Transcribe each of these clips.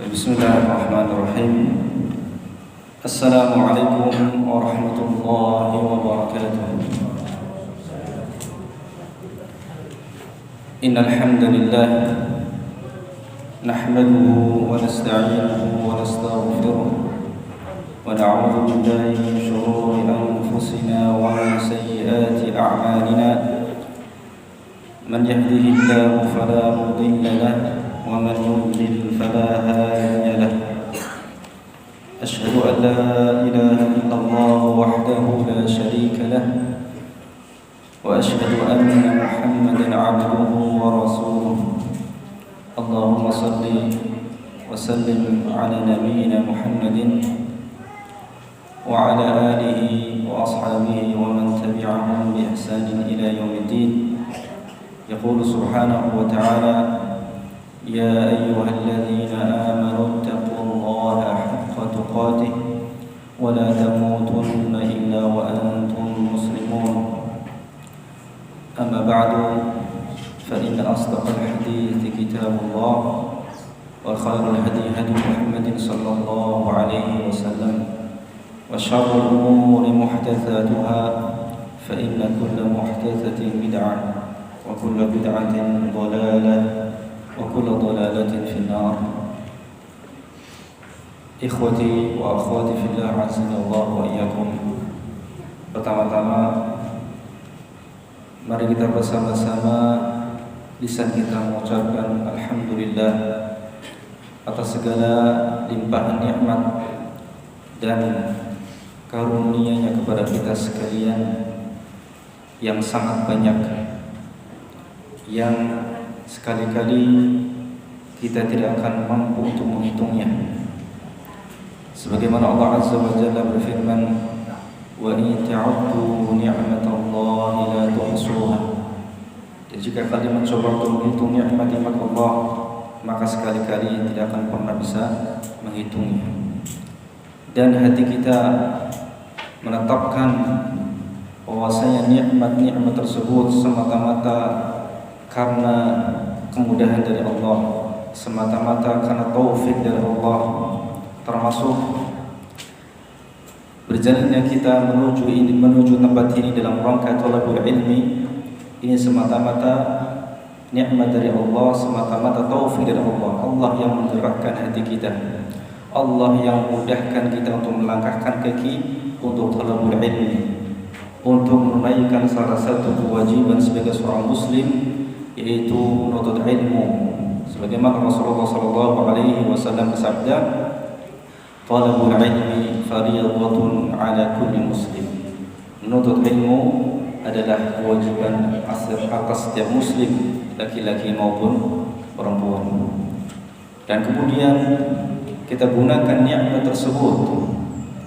Bismillahirrahmanirrahim. Assalamualaikum warahmatullahi wabarakatuh. Innal hamdalillah nahmaduhu wa nasta'inuhu wa nastaghfiruh wa na'udzu billahi min shururi anfusina wa min sayyiati a'malina. Man yahdihillahu fala mudilla lahu ومن يضلل فلا هادي له. أشهد أن لا إله إلا الله وحده لا شريك له وأشهد أن محمدا عبده ورسوله. اللهم صل وسلم على نبينا محمد وعلى آله وأصحابه ومن تبعهم بإحسان إلى يوم الدين. يقول سبحانه وتعالى: يا أيها الذين آمنوا اتقوا الله حق تقاته ولا تموتن إلا وأنتم مسلمون. أما بعد، فإن أصدق الحديث كتاب الله وخير الهدي هدي محمد صلى الله عليه وسلم وشر الأمور محدثاتها فإن كل محدثة بدعة وكل بدعة ضلالة وكل ضلالة في النار. Ikhwati wa akhwati fillah, azanallahu wa iyyakum. Pertama-tama mari kita bersama-sama lisan kita mengucapkan alhamdulillah atas segala limpahan nikmat dan karunia-Nya kepada kita sekalian yang sangat banyak, yang sekali-kali kita tidak akan mampu untuk menghitungnya. Sebagaimana Allah Azza wa Jalla berfirman, "Wa in ta'uddu ni'matallahi la tuhsuha." Dan jika kalian mencoba untuk menghitung nikmat-nikmat Allah, maka sekali-kali tidak akan pernah bisa menghitungnya. Dan hati kita menetapkan bahwasanya nikmat-nikmat tersebut semata-mata karena kemudahan dari Allah, semata-mata karena taufik dari Allah, termasuk berjalannya kita menuju tempat ini dalam rangka thalabul ilmi. Ini semata-mata nikmat dari Allah, semata-mata taufik dari Allah. Allah yang menggerakkan hati kita, Allah yang memudahkan kita untuk melangkahkan kaki untuk thalabul ilmi, untuk menunaikan salah satu kewajiban sebagai seorang muslim, yaitu menuntut ilmu. Sebagaimana Rasulullah SAW bersabda, "Talabul ilmi fardhatun 'ala kulli muslim." Menuntut ilmu adalah kewajiban atas setiap muslim, laki-laki maupun perempuan. Dan kemudian kita gunakan nikmat tersebut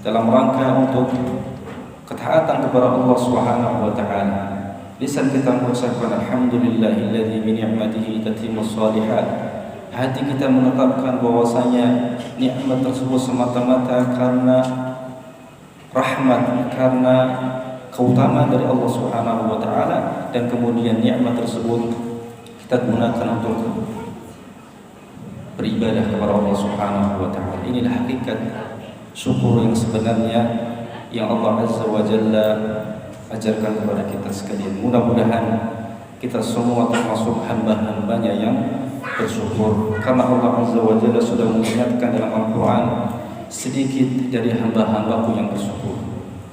dalam rangka untuk ketaatan kepada Allah Subhanahu wa taala. Lisan kita mengucapkan alhamdulillahilladzi bi ni'matihi tatimmus shalihat. Hati kita menetapkan bahwasanya nikmat tersebut semata-mata karena rahmat, karena keutamaan dari Allah Subhanahu wa taala, dan kemudian nikmat tersebut kita gunakan untuk beribadah kepada Allah Subhanahu wa taala. Inilah hakikat syukur yang sebenarnya yang Allah Azza wa Jalla ajarkan kepada kita sekalian. Mudah-mudahan kita semua termasuk hamba-hambanya yang bersyukur, karena Allah Azza wa Jalla sudah mengingatkan dalam Al-Quran, sedikit dari hamba-hambaku yang bersyukur.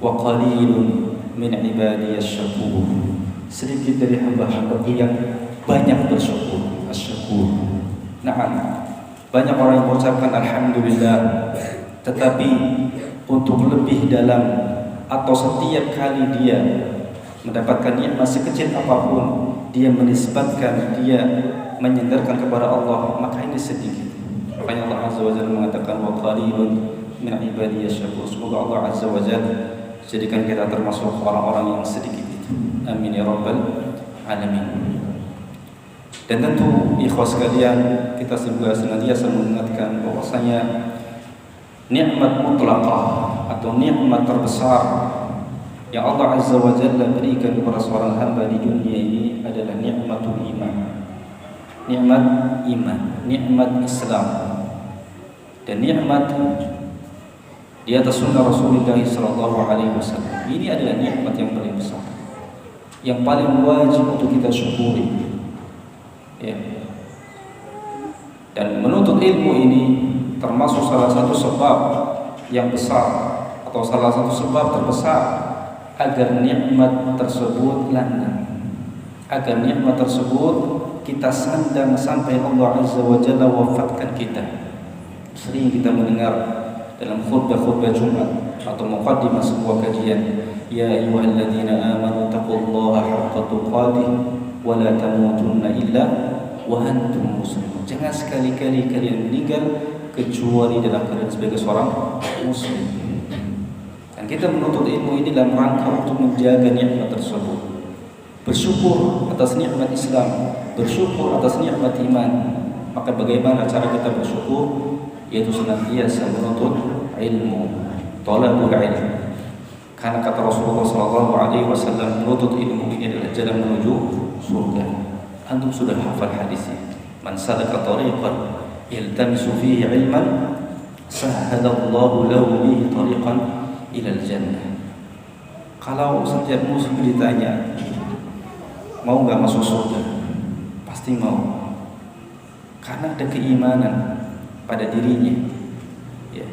Wa qalilun min ibadiyasy syakur. Sedikit dari hamba-hambaku yang banyak bersyukur, asy-syakur. Nah, banyak orang yang mengucapkan alhamdulillah, tetapi untuk lebih dalam atau setiap kali dia mendapatkan nikmat sekecil apapun, dia menisbatkan, dia menyandarkan kepada Allah, maka ini sedikit. Makanya Allah Azza wa Jalla mengatakan, "Wa qalilun min ibadiyasy syakur." Semoga Allah Azza wa Jalla jadikan kita termasuk orang-orang yang sedikit itu. Amin ya rabbal alamin. Dan tentu ikhwas sekalian, kita juga senantiasa mengingatkan bahwasanya nikmat mutlaqah atau nikmat terbesar yang Allah Azza wa Jalla berikan kepada seorang hamba di dunia ini adalah nikmatul iman. Nikmat iman, nikmat Islam. dan nikmat di atas sunnah Rasulullah SAW. Ini adalah nikmat yang paling besar, yang paling wajib untuk kita syukuri. Ya. Dan menuntut ilmu ini termasuk salah satu sebab yang besar atau salah satu sebab terbesar agar nikmat tersebut langgeng, agar nikmat tersebut kita sandang sampai Allah Azza wa Jalla wafatkan kita. Sering kita mendengar dalam khutbah-khutbah Jumat atau muqaddimah sebuah kajian, ya ayyuhalladzina amanu taqullaha haqqa tuqatih wa la tamutunna illa wa antum muslimun. Jangan sekali-kali kalian meninggal kecuali dalam keadaan sebagai seorang muslim. Dan kita menuntut ilmu ini dalam rangka untuk menjaga nikmat tersebut, bersyukur atas nikmat Islam, bersyukur atas nikmat iman. Maka bagaimana cara kita bersyukur? Yaitu senantiasa menuntut ilmu, thalabul ilm. Karena kata Rasulullah SAW, menuntut ilmu ini adalah jalan menuju surga. Antum sudah hafal hadisnya, man salaka tariqan yaltamisu fihi ilman sahhalallahu lahu bihi tariqan ilal jannah. Kalau setiap muslim ditanya mau nggak masuk surga, pasti mau, karena ada keimanan pada dirinya. Ya.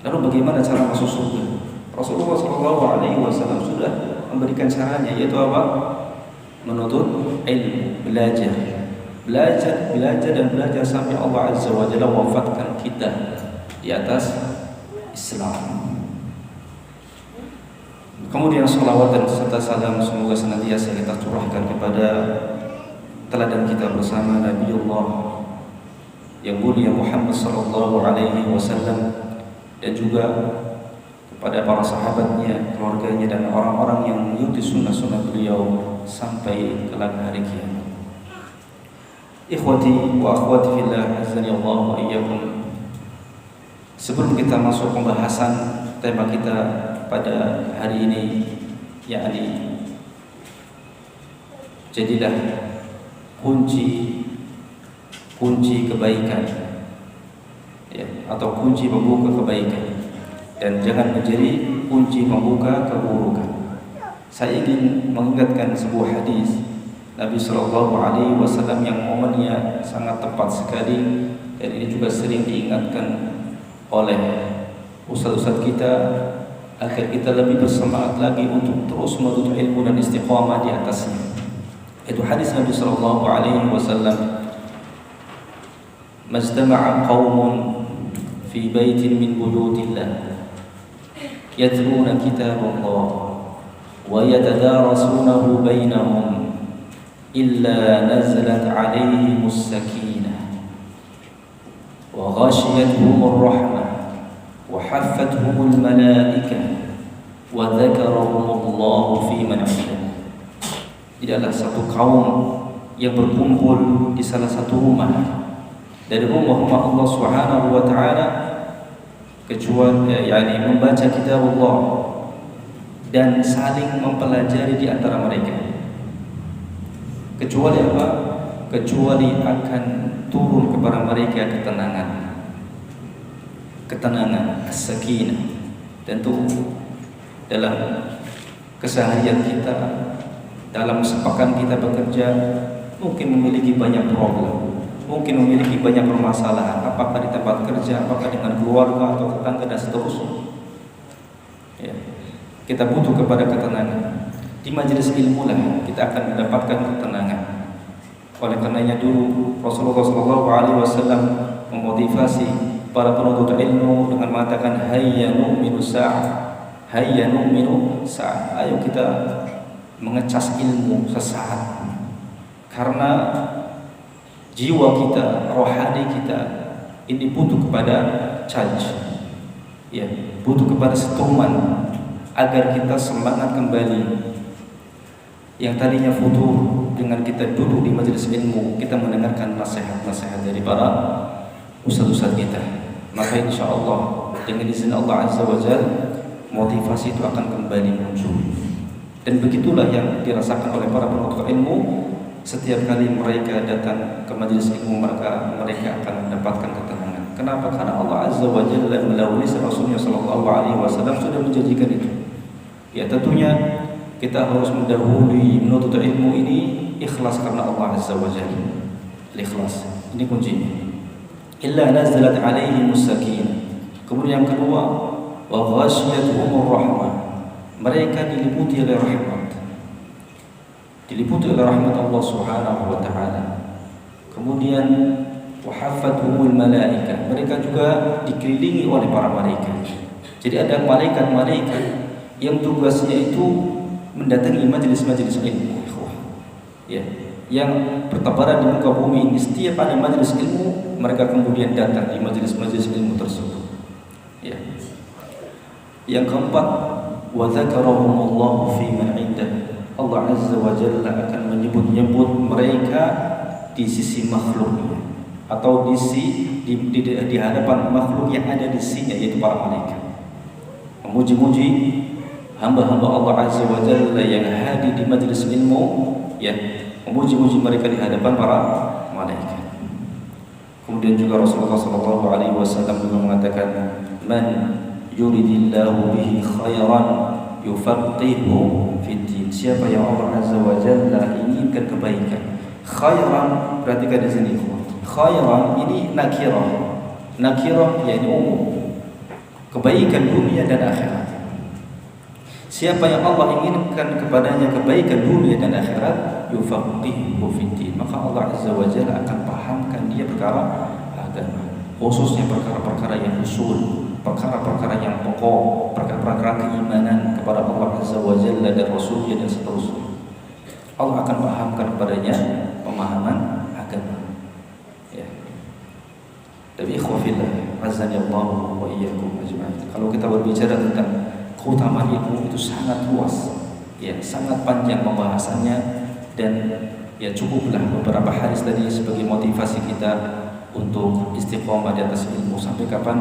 Lalu bagaimana cara masuk surga? Rasulullah SAW sudah memberikan caranya, yaitu apa? Menuntut ilmu, belajar dan belajar sampai Allah Azza wa Jalla wafatkan kita di atas Islam. Kemudian salawat dan serta salam semoga senantiasa kita curahkan kepada teladan kita bersama Nabiullah yang mulia Muhammad sallallahu alaihi wasallam, dan juga kepada para sahabatnya, keluarganya, dan orang-orang yang mengikuti sunnah-sunnah beliau sampai kelak hari kiamat. Ikhwati wa akhwati fillah, azani Allah wa iyyakum. Sebelum kita masuk pembahasan tema kita pada hari ini, yakni jadilah kunci kebaikan, ya, atau kunci pembuka kebaikan, dan jangan menjadi kunci pembuka keburukan. Saya ingin mengingatkan sebuah hadis Nabi Shallallahu Alaihi Wasallam yang momennya sangat tepat sekali, dan ini juga sering diingatkan oleh ustaz-ustaz kita agar kita lebih bersemangat lagi untuk terus menuntut ilmu dan istiqamah di atasnya. Itu hadis Nabi Shallallahu Alaihi Wasallam, majtama'a qaumun fi baitin min buyutillah yatluna kitabullah wa yatadarasunahu bainahum illa nazalat 'alaihimus sakinah wa ghashiyatuhumur rahmah wa haffathumul malaikah wa dzakarahumullahu fi man 'indah. Tidaklah satu kaum yang berkumpul di salah satu rumah dari rumah-rumah Allah Subhanahu wa taala kecuali membaca kitab Allah dan saling mempelajari di antara mereka. Kecuali apa? Kecuali akan turun kepada mereka ketenangan, as-sakinah. Tentu dalam keseharian kita, dalam sepekan kita bekerja, mungkin memiliki banyak problem, mungkin memiliki banyak permasalahan, apakah di tempat kerja, apakah dengan keluarga atau tetangga dan seterusnya. Ya. Kita butuh kepada ketenangan. Di majelis ilmu lah kita akan mendapatkan ketenangan. Oleh karenanya dulu Rasulullah SAW memotivasi para penuntut ilmu dengan mengatakan hayya nu'minu sa'ah, hayya nu'minu sa'ah. Ayo kita mengecas ilmu sesaat, karena jiwa kita, rohani kita ini butuh kepada charge, ya, butuh kepada setuman agar kita semangat kembali. Yang tadinya futur dengan kita duduk di majelis ilmu, kita mendengarkan nasihat-nasihat dari para ustaz-ustaz kita, maka insya Allah dengan izin Allah Azza wa Jalla motivasi itu akan kembali muncul. Dan begitulah yang dirasakan oleh para penuntut ilmu. Setiap kali mereka datang ke majelis ilmu, mereka akan mendapatkan ketenangan. Kenapa? Karena Allah Azza wa Jalla melalui Rasulnya sallallahu alaihi wasallam sudah menjanjikan itu. Ya tentunya kita harus mendahului menuntut ilmu ini ikhlas karena Allah Azza wa Jalla. Ikhlas ini kuncinya. Illa nazalat alaihim sakinah. Kemudian yang kedua, wa ghasyiyatuhumur rahmah. Mereka diliputi oleh rahmat. Diliputi oleh rahmat Allah Subhanahu wa taala. Kemudian wa haffatuhumul malaikah. Mereka juga dikelilingi oleh para malaikat. Jadi ada malaikat-malaikat yang tugasnya itu mendatangi majelis-majelis ilmu. Ya, yang bertebaran di muka bumi ini. Setiap ada majelis ilmu, mereka kemudian datang di majelis-majelis ilmu tersebut. Ya. Yang keempat, wa dzakarahumullahu fi man 'indah. Allah Azza wa Jalla akan menyebut-nyebut mereka di sisi makhluknya atau di hadapan makhluk yang ada di sisinya, yaitu para malaikat. Memuji-muji hamba-hamba Allah Azza wa Jalla yang hadir di majelis ilmu, ya, memuji-muji mereka di hadapan para malaikat. Kemudian juga Rasulullah sallallahu alaihi wasallam juga mengatakan, man yuridillahu bihi khairan yufaqihu fid din. Siapa yang Allah Azza wa Jalla inginkan kebaikan. Khairan, perhatikan di sini. Khairan ini nakirah. Nakirah yakni umum. Kebaikan dunia dan akhirat. Siapa yang Allah inginkan kepadanya kebaikan dunia dan akhirat, yufaqihu fid din, maka Allah Azza wa Jalla akan pahamkan dia perkara agama, khususnya perkara-perkara yang usul, perkara-perkara yang pokok, perkara-perkara keimanan kepada Allah Azza wa Jalla dan Rasulnya dan seterusnya. Allah akan pahamkan kepadanya pemahaman agama. Ya. Tapi ikhwafillah, azani Allah wa iyyakum ajma'in. Kalau kita berbicara tentang keutamaan ilmu itu sangat luas, ya, sangat panjang pembahasannya, dan ya cukuplah beberapa hadis tadi sebagai motivasi kita untuk istiqomah di atas ilmu sampai kapan?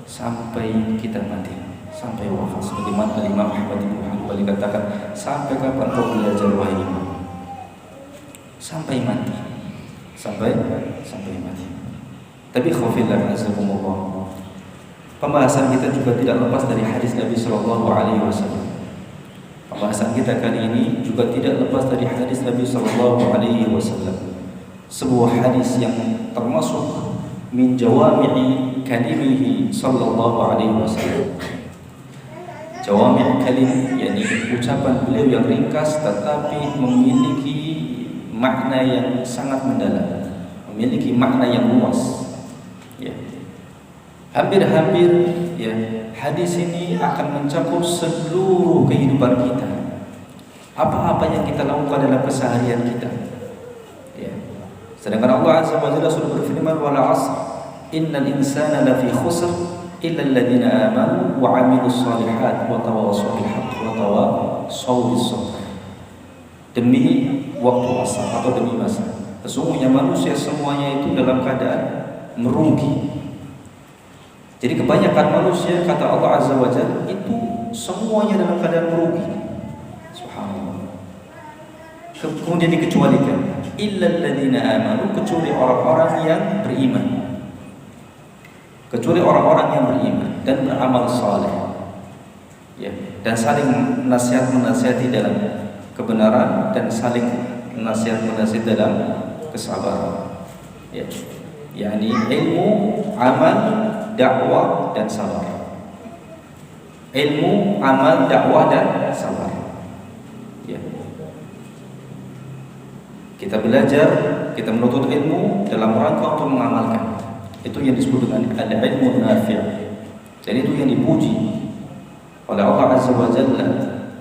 Sampai kita mati, sampai wafat. Sebagaimana Imam Ahmad bin Hanbal katakan, sampai kapan kau belajar wahai imam? Sampai mati, sampai mati. Tapi khafillah azakumullah, pembahasan kita juga tidak lepas dari hadis Nabi sallallahu alaihi wasallam. Pembahasan kita kali ini juga tidak lepas dari hadis Nabi sallallahu alaihi wasallam. Sebuah hadis yang termasuk min jawami'i kalimihi sallallahu alaihi wasallam. Jawami' kalim yakni ucapan beliau yang ringkas tetapi memiliki makna yang sangat mendalam, memiliki makna yang luas. Ya. Hampir-hampir ya, hadis ini akan mencakup seluruh kehidupan kita. Apa-apa yang kita lakukan dalam keseharian kita. Ya. Sedangkan Allah Azza wa Jalla sudah berfirman, wal 'asr innal insana lafi khusr illa alladziina aamanu wa 'amilus shalihaat wa tawassaw bil haqq wa tawassaw bis sabr. Demi waktu asar atau demi masa, sesungguhnya manusia semuanya itu dalam keadaan merugi. Jadi kebanyakan manusia, kata Allah Azza wa Jalla, itu semuanya dalam keadaan merugi. Subhanallah. Kemudian dikecualikan, illal ladzina amanu, kecuali orang-orang yang beriman. Kecuali orang-orang yang beriman dan beramal saleh. Ya, dan saling menasihati dalam kebenaran dan saling menasihati dalam kesabaran. Ya. yakni ilmu, amal, dakwah dan sabar. Ilmu, amal, dakwah dan sabar. Ya. Kita belajar, kita menuntut ilmu dalam rangka untuk mengamalkan. Itu yang disebut dengan al-ilmu nafi'. Jadi itu yang dipuji oleh Allah Azza wa Jalla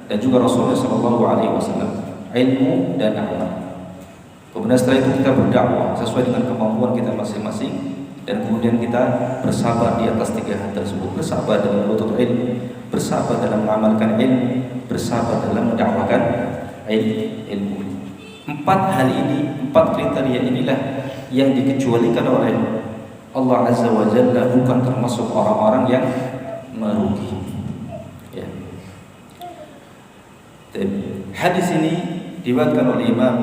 dan juga Rasulullah sallallahu alaihi wasallam, ilmu dan amal. Kemudian setelah itu kita berdakwah sesuai dengan kemampuan kita masing-masing, dan kemudian kita bersabar di atas tiga hal tersebut. Bersabar dalam menuntut ilmu, bersabar dalam mengamalkan ilmu, bersabar dalam mendakwakan ilmu. Empat hal ini, empat kriteria inilah yang dikecualikan oleh Allah Azza wa Jalla, bukan termasuk orang-orang yang merugi. Ya. Hadis ini diriwayatkan oleh Imam,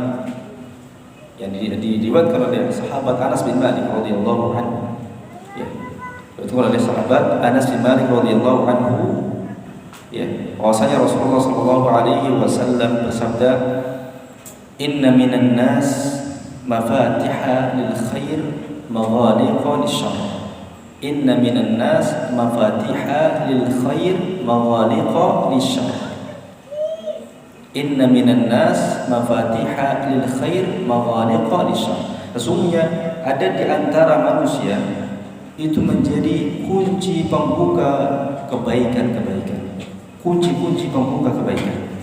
yang diriwayatkan oleh sahabat Anas bin Malik radhiyallahu anhu. Ya. Itu oleh sahabat Anas bin Malik radhiyallahu anhu, ya, bahwasanya Rasulullah sallallahu alaihi wasallam bersabda, "Inna minan nas mafatiha lil khair maghaliqa lisyarr." Inna minan nas mafatiha lil khair maghaliqa lisyarr. Inna minan nas mafatiha lil khair maghaliqa lisyarr. Sesungguhnya ada di antara manusia itu menjadi kunci pembuka kebaikan-kebaikan. Kunci-kunci pembuka kebaikan.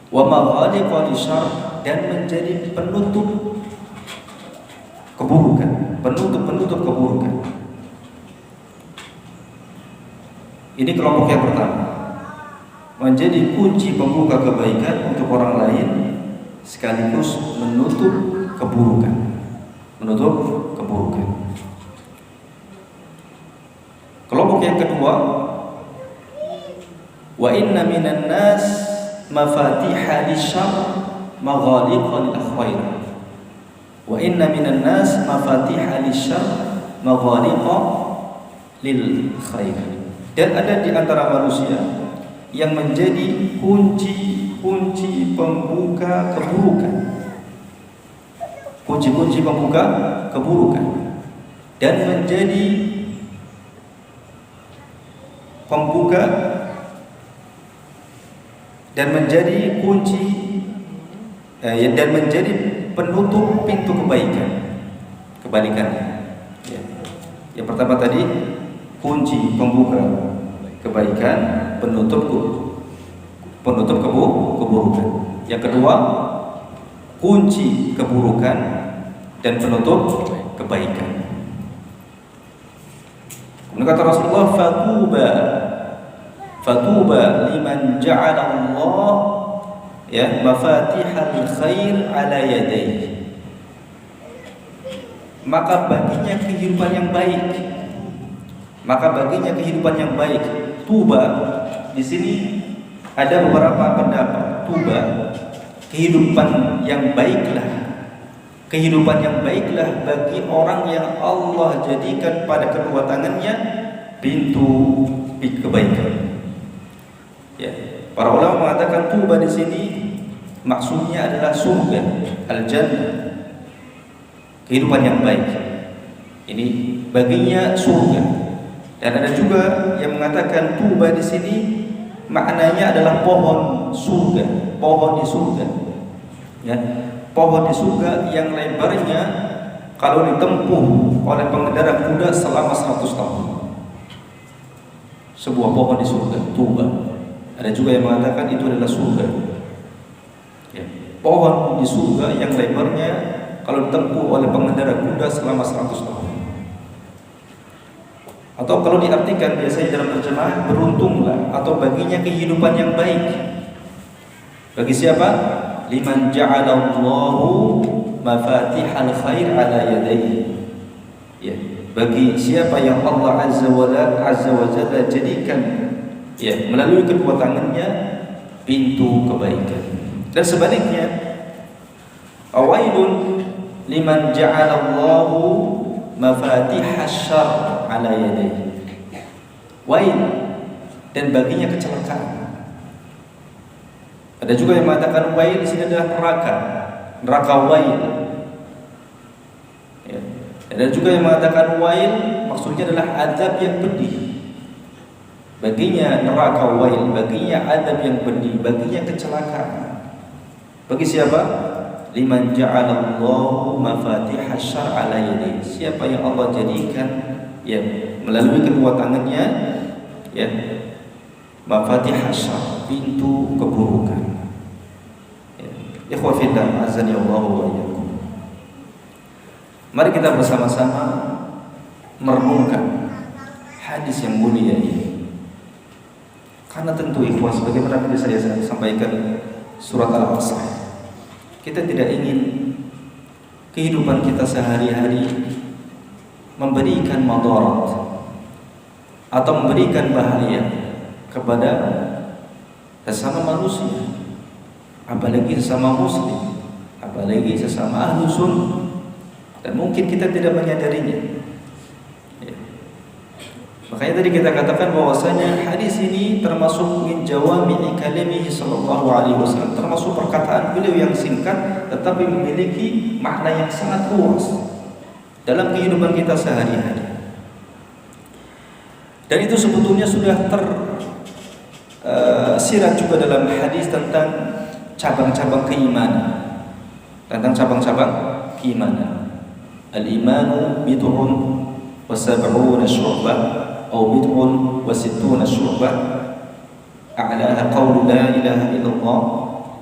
Wa maghaliqa lisyarr, dan menjadi penutup keburukan, penutup keburukan. Ini kelompok yang pertama, menjadi kunci pembuka kebaikan untuk orang lain sekaligus menutup keburukan. Menutup keburukan. Kelompok yang kedua, wa inna minan nas mafatiha lisyarr maghaliqa lil khair. Wa inna minan nas mafatiha lisyarr maghaliqa lil khair. Dan ada di antara manusia yang menjadi kunci pembuka keburukan. Kunci-kunci pembuka keburukan, dan menjadi pembuka dan menjadi kunci dan menjadi penutup pintu kebaikan. Kebalikannya, ya. Yang pertama tadi kunci pembuka kebaikan, penutup keburukan. Yang kedua kunci keburukan dan penutup kebaikan. Kemudian kata Rasulullah, fatuba liman ja'ala Allah ya mafatihal khair ala yadayhi. Maka baginya kehidupan yang baik. Tuba di sini ada beberapa pendapat. Tuba, kehidupan yang baiklah bagi orang yang Allah jadikan pada kedua tangannya pintu kebaikan. Ya, para ulama mengatakan tuba di sini maksudnya adalah surga, al-jannah, kehidupan yang baik. Ini baginya surga. Dan ada juga yang mengatakan tuba di sini maknanya adalah pohon surga, pohon di surga. Ya, pohon di surga yang lebarnya kalau ditempuh oleh pengendara kuda selama 100 tahun. Sebuah pohon di surga, tuba. Ada juga yang mengatakan itu adalah surga. Ya, pohon di surga yang lebarnya kalau ditempuh oleh pengendara kuda selama 100 tahun. Atau kalau diartikan biasanya dalam terjemahan, beruntunglah atau baginya kehidupan yang baik. Bagi siapa? Liman ja'alallahu mafatihal khair ala yadayhi. Ya, bagi siapa yang Allah azza wa jalla jadikan ya melalui kedua tangannya pintu kebaikan. Dan sebaliknya, awailun liman ja'alallahu mafatihasy syarr ala yadayhi. Wail, dan baginya kecelakaan. Ada juga yang mengatakan wail di sini adalah neraka wail. Ya. Ada juga yang mengatakan wail maksudnya adalah azab yang pedih. Baginya neraka wail, baginya azab yang pedih, baginya kecelakaan. Bagi siapa? Liman ja'alallahu mafatihasy syarr ala yadayhi. Siapa yang Allah jadikan ya melalui kedua tangannya ya mafatihasy syarr, pintu keburukan. Ikhwah fillah, azani Allah wa iyyakum. Mari kita bersama-sama merenungkan hadis yang mulia ini. Karena tentu ikhwah, sebagaimana tadi saya sampaikan surat Al-Asr, kita tidak ingin kehidupan kita sehari-hari memberikan madarat atau memberikan bahaya kepada sesama manusia, apalagi sesama muslim, apalagi sesama ahlu sunnah. dan mungkin kita tidak menyadarinya. Ya. Makanya tadi kita katakan bahwasanya hadis ini termasuk min jawami'i kalimihi sallallahu alaihi wasallam, termasuk perkataan beliau yang singkat tetapi memiliki makna yang sangat luas dalam kehidupan kita sehari-hari. Dan itu sebetulnya sudah tersirat juga dalam hadis tentang cabang-cabang keimanan. Tentang cabang-cabang keimanan. Al-imanu bid'un wa sab'una syu'bah atau bid'un wa sittuna syu'bah. A'laha qawlu la ilaha illallah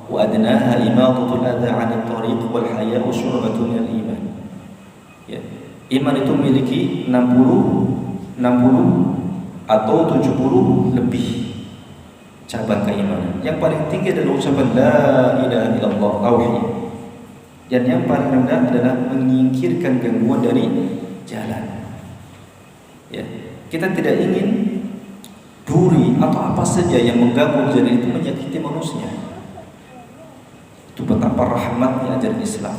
wa adnaha imatatul adha 'anil tariq wal haya'u syu'batun minal iman. Ya. Iman itu memiliki 60 atau 70 lebih cabang keimanan. Yang paling tinggi adalah ucapan la ilaha illallah, tauhid. Dan yang paling rendah adalah menyingkirkan gangguan dari jalan. Ya, kita tidak ingin duri atau apa saja yang mengganggu jalan itu menyakiti manusia. Itu betapa rahmatnya ajaran Islam,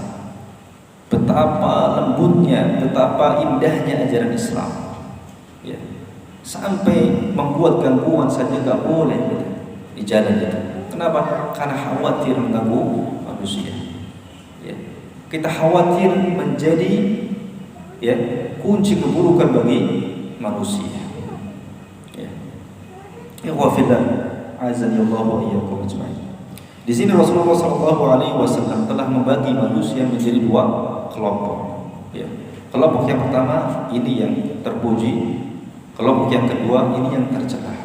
betapa lembutnya, betapa indahnya ajaran Islam. Ya. Sampai membuat gangguan saja gak boleh gitu, di jalan itu. Kenapa? Karena khawatir mengganggu manusia. Ya. Kita khawatir menjadi ya kunci keburukan bagi manusia. Ya. Ikhwafillah, azan ya Allah wa iyyakum ajma'in. Di sini Rasulullah SAW telah membagi manusia menjadi 2 kelompok. Ya. Kelompok yang pertama ini yang terpuji. Kelompok yang kedua ini yang tercela.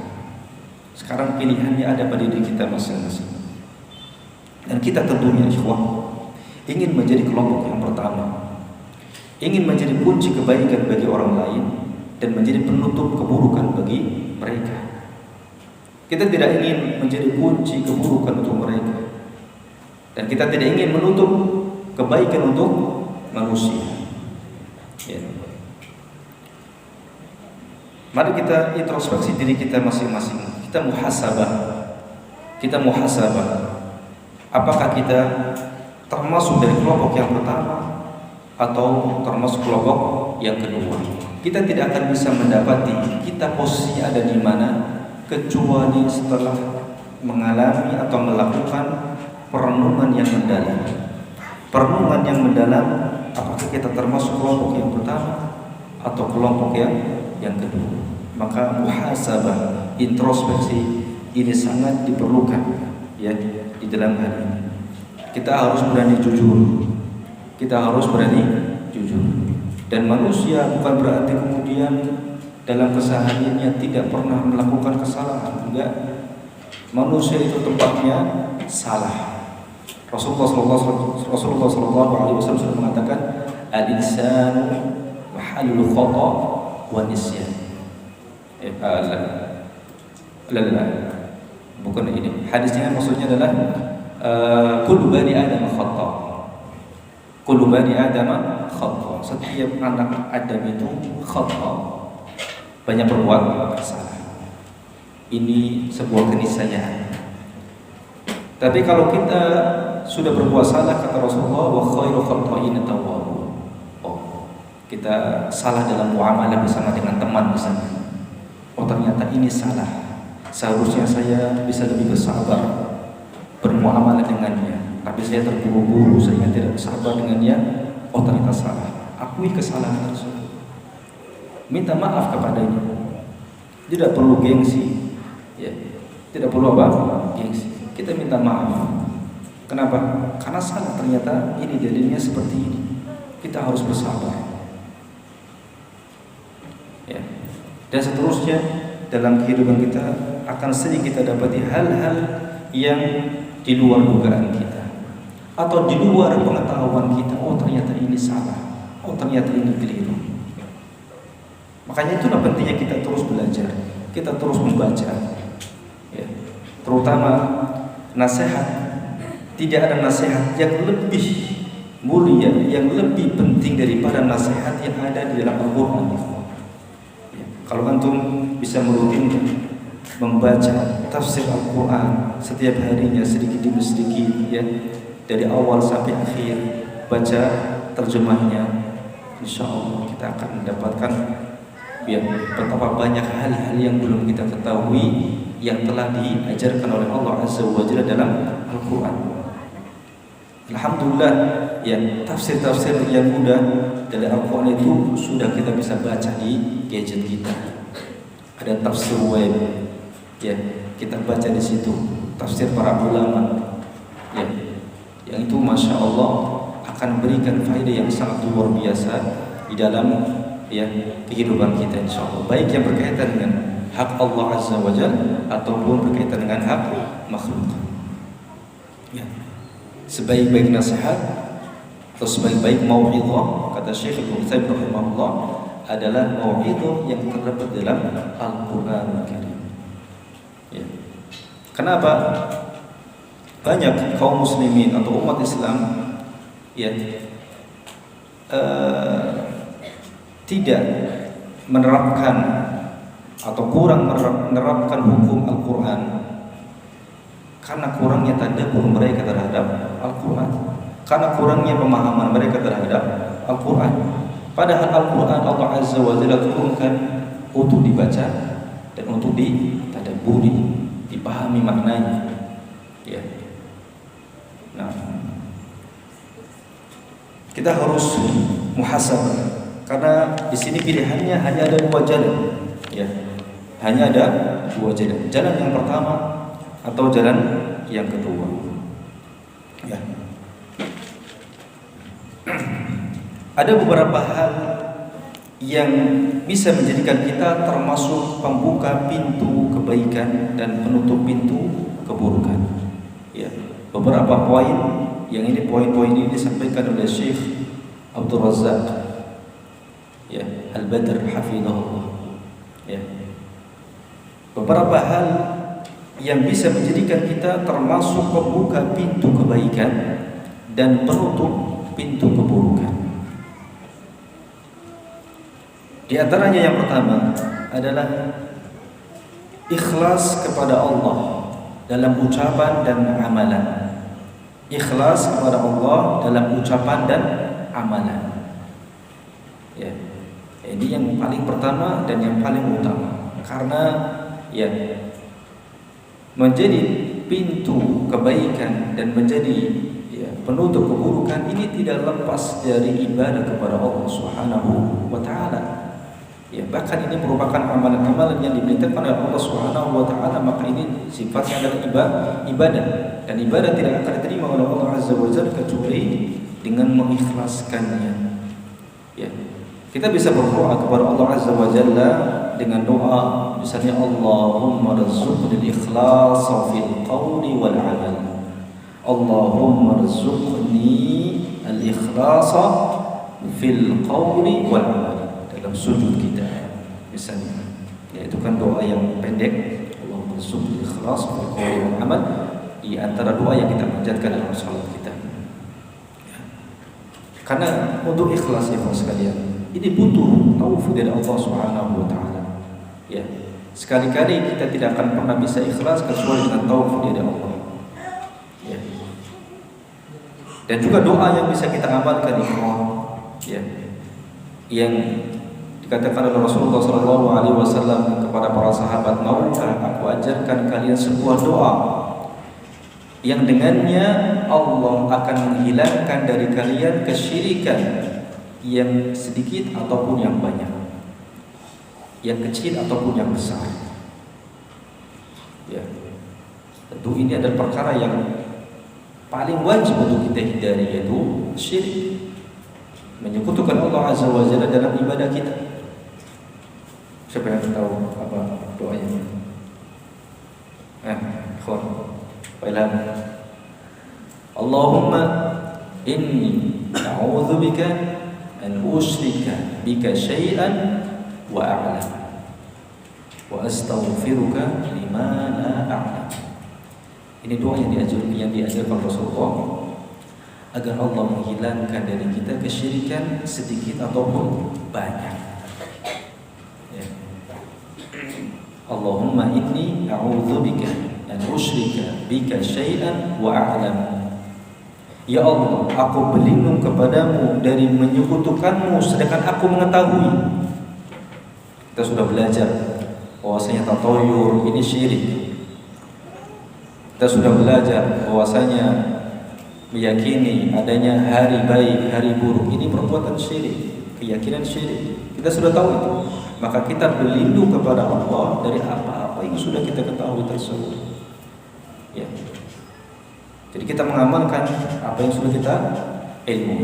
Sekarang pilihannya ada pada diri kita masing-masing. Dan kita tentunya ikhwah ingin menjadi kelompok yang pertama, ingin menjadi kunci kebaikan bagi orang lain dan menjadi penutup keburukan bagi mereka. Kita tidak ingin menjadi kunci keburukan untuk mereka, dan kita tidak ingin menutup kebaikan untuk manusia. Ya. Mari kita introspeksi diri kita masing-masing. Kita muhasabah. Apakah kita termasuk dari kelompok yang pertama atau termasuk kelompok yang kedua? Kita tidak akan bisa mendapati kita posisi ada di mana kecuali setelah mengalami atau melakukan perenungan yang mendalam. Perenungan yang mendalam, apakah kita termasuk kelompok yang pertama atau kelompok yang kedua? Maka muhasabah, introspeksi ini sangat diperlukan ya di dalam hal ini. Kita harus berani jujur. Dan manusia bukan berarti kemudian dalam kesehariannya tidak pernah melakukan kesalahan. Enggak. Manusia itu tempatnya salah. Rasulullah SAW sudah mengatakan al-insanu mahallul khata' wa nisyan. Bukan ini. Hadisnya maksudnya adalah kullu bani Adam khata'. Kullu bani Adam khata'. Setiap anak Adam itu khata'. Banyak berbuat salah. Ini sebuah keniscayaan. Tapi kalau kita sudah berbuat salah, kata Rasulullah, wa khairu khata'in tawwabun. Oh, kita salah dalam muamalah bersama dengan teman misalnya. Oh, ternyata ini salah. Seharusnya saya bisa lebih bersabar bermuamalah dengannya, tapi saya terburu-buru, saya tidak bersabar dengannya. Oh, ternyata salah. Akui kesalahan tersebut. Minta maaf kepadanya. Tidak perlu gengsi. Ya. Tidak perlu apa? Gengsi. Kita minta maaf. Kenapa? Karena salah, ternyata ini dalilnya seperti ini. Kita harus bersabar. Ya. Dan seterusnya dalam kehidupan kita akan sering kita dapati hal-hal yang di luar dugaan kita atau di luar pengetahuan kita. Oh, ternyata ini salah. Oh, ternyata ini keliru. Makanya itulah pentingnya kita terus belajar, kita terus membaca. Ya. Terutama nasihat. Tidak ada nasihat yang lebih mulia, yang lebih penting daripada nasihat yang ada di dalam Al-Quran. Ya. Kalau antum bisa merutinkan membaca tafsir Al-Quran setiap harinya sedikit demi sedikit, ya, dari awal sampai akhir, baca terjemahnya, insya Allah kita akan mendapatkan ya betapa banyak hal-hal yang belum kita ketahui yang telah diajarkan oleh Allah Azza wa Jalla dalam Al-Quran. Alhamdulillah ya, tafsir-tafsir yang mudah dari Al-Quran itu sudah kita bisa baca di gadget kita. Ada tafsir web ya, kita baca di situ tafsir para ulama ya, yang itu masya Allah akan memberikan faedah yang sangat luar biasa di dalam ya kehidupan kita insya Allah, baik yang berkaitan dengan hak Allah Azza wa Jalla ataupun berkaitan dengan hak makhluk ya. Sebaik-baik nasihat atau sebaik-baik mau'idhah, kata Syekh Ibnu Utsaimin rahimahullah, adalah mau'idhah yang terdapat dalam Al-Qur'an Al-Karim ya. Kenapa banyak kaum muslimin atau umat Islam ya tidak menerapkan atau kurang menerapkan hukum Al-Quran karena kurangnya tadabbur mereka terhadap Al-Quran, karena kurangnya pemahaman mereka terhadap Al-Quran. Padahal Al-Quran Allah Azza wa Jalla turunkan untuk dibaca dan untuk ditadabburi, dipahami maknanya ya. Nah, kita harus muhasabah karena di sini pilihannya hanya ada dua jalan ya, hanya ada dua jalan. Jalan yang pertama atau jalan yang kedua ya. Ada beberapa hal yang bisa menjadikan kita termasuk pembuka pintu kebaikan dan penutup pintu keburukan ya. Beberapa poin yang ini, poin-poin ini disampaikan oleh Syekh Abdul Razak ya Al-Badr hafizahullah ya. Beberapa hal yang bisa menjadikan kita termasuk pembuka pintu kebaikan dan penutup pintu keburukan. Di antaranya yang pertama adalah ikhlas kepada Allah dalam ucapan dan amalan. Ikhlas kepada Allah dalam ucapan dan amalan ya. Ini yang paling pertama dan yang paling utama, karena ya menjadi pintu kebaikan dan menjadi ya penutup keburukan ini tidak lepas dari ibadah kepada Allah Subhanahu wa taala ya. Bahkan ini merupakan amalan-amalan yang diperintahkan oleh Allah Subhanahu wa taala, maka ini sifatnya adalah ibadah, dan ibadah tidak akan diterima oleh Allah Azza wa Jalla kecuali dengan mengikhlaskannya ya. Kita bisa berdoa kepada Allah Azza wa Jalla dengan doa misalnya Allahumma rzuqni al-ikhlasa fil qawli wal amal, Allahumma rzuqni al-ikhlasa fil qawli wal amal, dalam sujud kita misalnya ya. Itu kan doa yang pendek, Allahumma rzuqni al-ikhlasa fil qawli wal amal, di antara doa yang kita panjatkan dalam salat kita ya. Karena untuk ikhlas ya sekalian, ini butuh taufik dari Allah Subhanahu wa taala ya. Sekali-kali kita tidak akan pernah bisa ikhlas kecuali dengan taufik dari Allah ya. Dan juga doa yang bisa kita amalkan ya, yang dikatakan oleh Rasulullah SAW kepada para sahabat, maukah aku ajarkan kalian sebuah doa yang dengannya Allah akan menghilangkan dari kalian kesyirikan yang sedikit ataupun yang banyak, yang kecil ataupun yang besar ya. Tentu ini adalah perkara yang paling wajib untuk kita hindari, yaitu syirik, menyekutukan Allah Azza wa Jalla dalam ibadah kita. Siapa yang tahu apa doanya? Ilham. Allahumma inni a'udzubika an usyrika bika syai'an wa a'lam wa astaghfiruka lima la a'lam. Ini doa yang diajarkan Rasulullah agar Allah menghilangkan dari kita kesyirikan sedikit ataupun banyak ya. Allahumma inni a'udzubika an usyrika bika syai'an wa a'lam. Ya Allah, aku berlindung kepadamu dari menyekutukanmu sedangkan aku mengetahui. Kita sudah belajar bahwasanya tatayur ini syirik. Kita sudah belajar bahwasanya meyakini adanya hari baik, hari buruk ini perbuatan syirik, keyakinan syirik. Kita sudah tahu itu. Maka kita berlindung kepada Allah dari apa-apa yang sudah kita ketahui tersebut. Ya. Jadi kita mengamalkan apa yang sudah kita ilmu.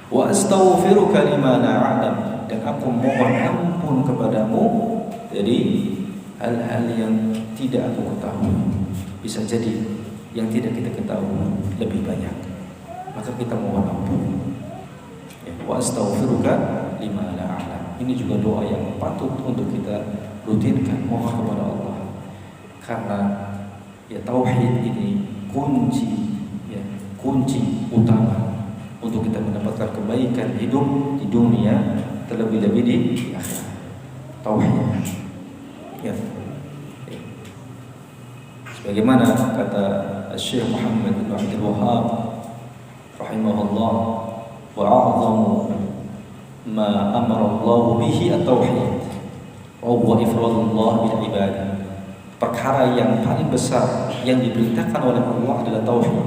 Wa astaghfiruka lima la a'lam, dan aku mohon ampun kepadamu dari hal-hal yang tidak aku ketahui. Bisa jadi yang tidak kita ketahui lebih banyak, maka kita mohon ampun. Ya, wa astaghfiruka lima la a'lam. Ini juga doa yang patut untuk kita rutinkan, mohon kepada Allah. Karena ya tauhid ini kunci utama untuk kita mendapatkan kebaikan hidup di dunia, terlebih-lebih di akhirat. Tauhid. Ya. Sebagaimana kata Syekh Muhammad bin Abdul Wahhab rahimahullah, wa a'zamu ma amara Allah bihi at-tauhid wa huwa ifradullah bil ibadah. Perkara yang paling besar yang diperintahkan oleh Allah adalah tauhid,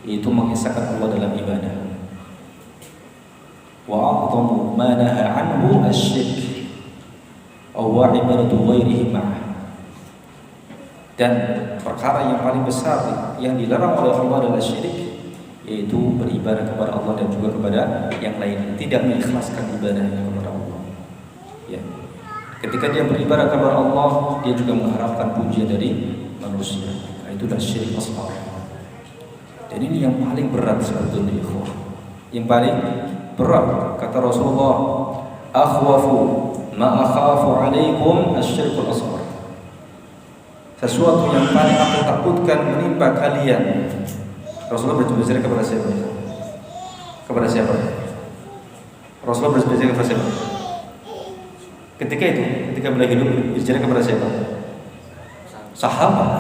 yaitu mengesahkan Allah dalam ibadah. Wa a'zamu ma naha anhu asy-syirk wa ibadatu ghairihi ma'ah. Dan perkara yang paling besar yang dilarang oleh Allah adalah syirik, yaitu beribadah kepada Allah dan juga kepada yang lain, tidak mengikhlaskan ibadahnya kepada Allah. Ya. Ketika dia beribadah kepada Allah, dia juga mengharapkan pujian dari manusia. Nah, itulah syirik asghar. Dan ini yang paling berat sebetulnya, ikhwah. Yang paling berat, kata Rasulullah, akhwafu ma akhafu alaikum asyirkul asghar. Sesuatu yang paling aku takutkan menimpa kalian. Rasulullah berbicara kepada siapa? Kepada siapa? Rasulullah berbicara kepada siapa? Ketika beliau hidup, berbicara kepada siapa? Sahabat.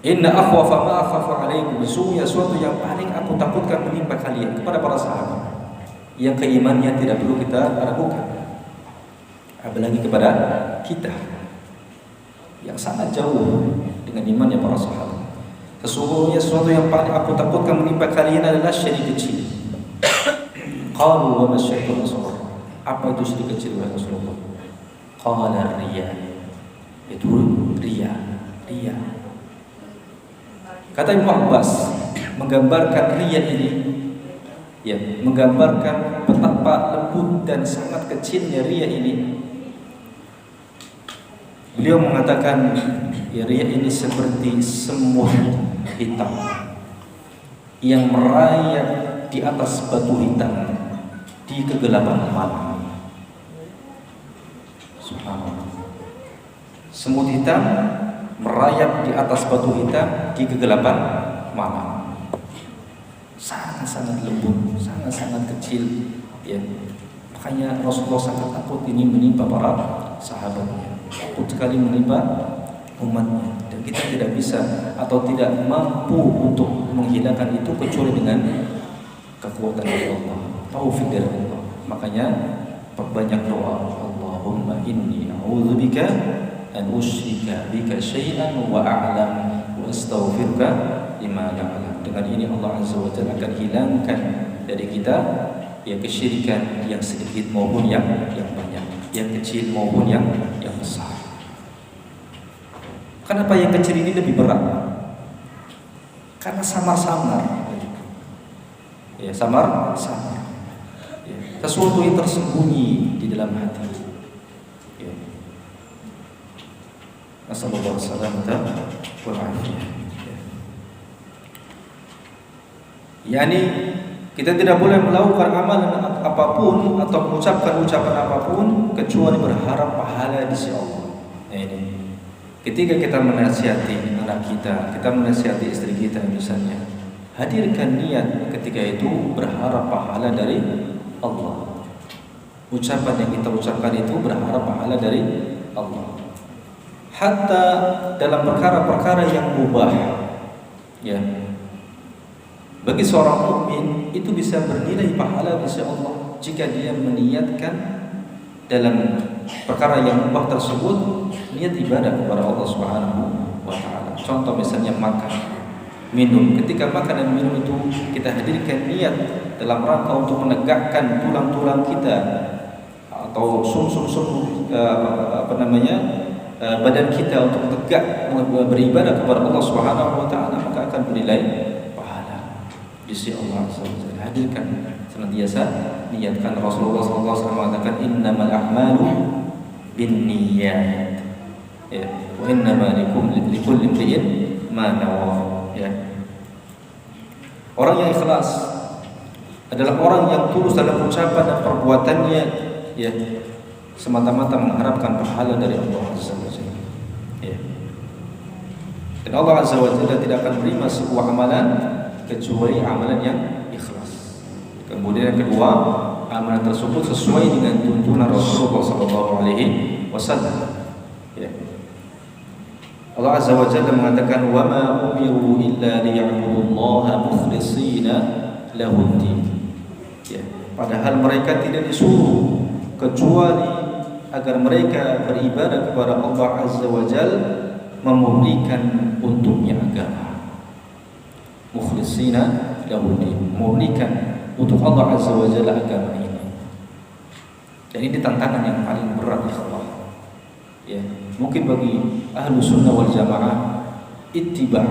Inna akhwafa ma akhafu alaikum, sesungguhnya suatu yang paling aku takutkan menimpa kalian, kepada para sahabat yang keimanannya tidak perlu kita ragukan, apalagi kepada kita yang sangat jauh dengan imannya para sahabat. Sesungguhnya sesuatu yang paling aku takutkan menimpa kalian adalah syirik kecil. Qalu wa ma syirkul asghar. Apa itu syirik kecil wahai Rasulullah? Qala riya. Itu riya. Kata Ibnu Abbas menggambarkan riya ini, ya, menggambarkan betapa lembut dan sangat kecilnya riya ini. Beliau mengatakan, ya, riya ini seperti semut hitam yang merayap di atas batu hitam di kegelapan malam. Subhanallah. Semut hitam merayap di atas batu hitam di kegelapan malam. Sangat-sangat lembut, sangat-sangat kecil, ya. Makanya Rasulullah sangat takut ini menimpa para sahabatnya, takut sekali menimpa umatnya, dan kita tidak bisa atau tidak mampu untuk menghilangkan itu kecuali dengan kekuatan dari Allah, taufik dari Allah. Makanya perbanyak doa, Allahumma inni a'udzubika an usyrika bika syai'an wa a'lam wa astaghfiruka lima la a'lam. Dengan ini Allah Azza wa Jalla akan hilangkan dari kita ya kesyirikan yang sedikit maupun yang banyak, yang kecil maupun yang besar. Kenapa yang kecil ini lebih berat? Karena samar-samar. Ya, samar-samar. Ya, sesuatu yang tersembunyi di dalam hati. Ya. Nasallallahu alaihi wasallam. Yani kita tidak boleh melakukan amalan apapun atau mengucapkan ucapan apapun kecuali berharap pahala di sisi Allah. Nah, ini. Ketika kita menasihati anak kita menasihati istri kita misalnya, hadirkan niat ketika itu berharap pahala dari Allah. Ucapan yang kita ucapkan itu berharap pahala dari Allah. Hatta dalam perkara-perkara yang mubah, ya, Bagi seorang mukmin itu bisa bernilai pahala di sisi Allah jika dia meniatkan dalam perkara yang mubah tersebut niat ibadah kepada Allah Subhanahu wa taala. Contoh misalnya makan, minum. Ketika makan dan minum itu kita hadirkan niat dalam rangka untuk menegakkan tulang-tulang kita atau sum-sum badan kita untuk tegak beribadah kepada Allah Subhanahu wa taala, maka akan bernilai pahala di sisi Allah Azza wa Jalla. Hadirkan senantiasa niatkan. Rasulullah SAW mengatakan innamal a'malu binniyat, ya, wa innama likulli imri'in ma nawa, ya. Orang yang ikhlas adalah orang yang tulus dalam ucapan dan perbuatannya, ya, semata-mata mengharapkan pahala dari Allah Azza wa Jalla, ya. Dan Allah Azza wa Jalla tidak akan menerima sebuah amalan kecuali amalan yang ikhlas. Kemudian yang kedua, amalan tersebut sesuai dengan tuntunan Rasulullah SAW, ya. Allah Azza wa Jalla mengatakan wa ma umiru illa liya'budullaha mukhlishina lahuddin, ya. Padahal mereka tidak disuruh kecuali agar mereka beribadah kepada Allah Azza wa Jalla memurnikan untuknya agama. Mukhlishina lahuddin, memurnikan untuk Allah Azza wa Jalla agama ini. Dan ini tantangan yang paling berat, ikhwah, ya. Mungkin bagi ahlu sunnah wal jamaah ittiba'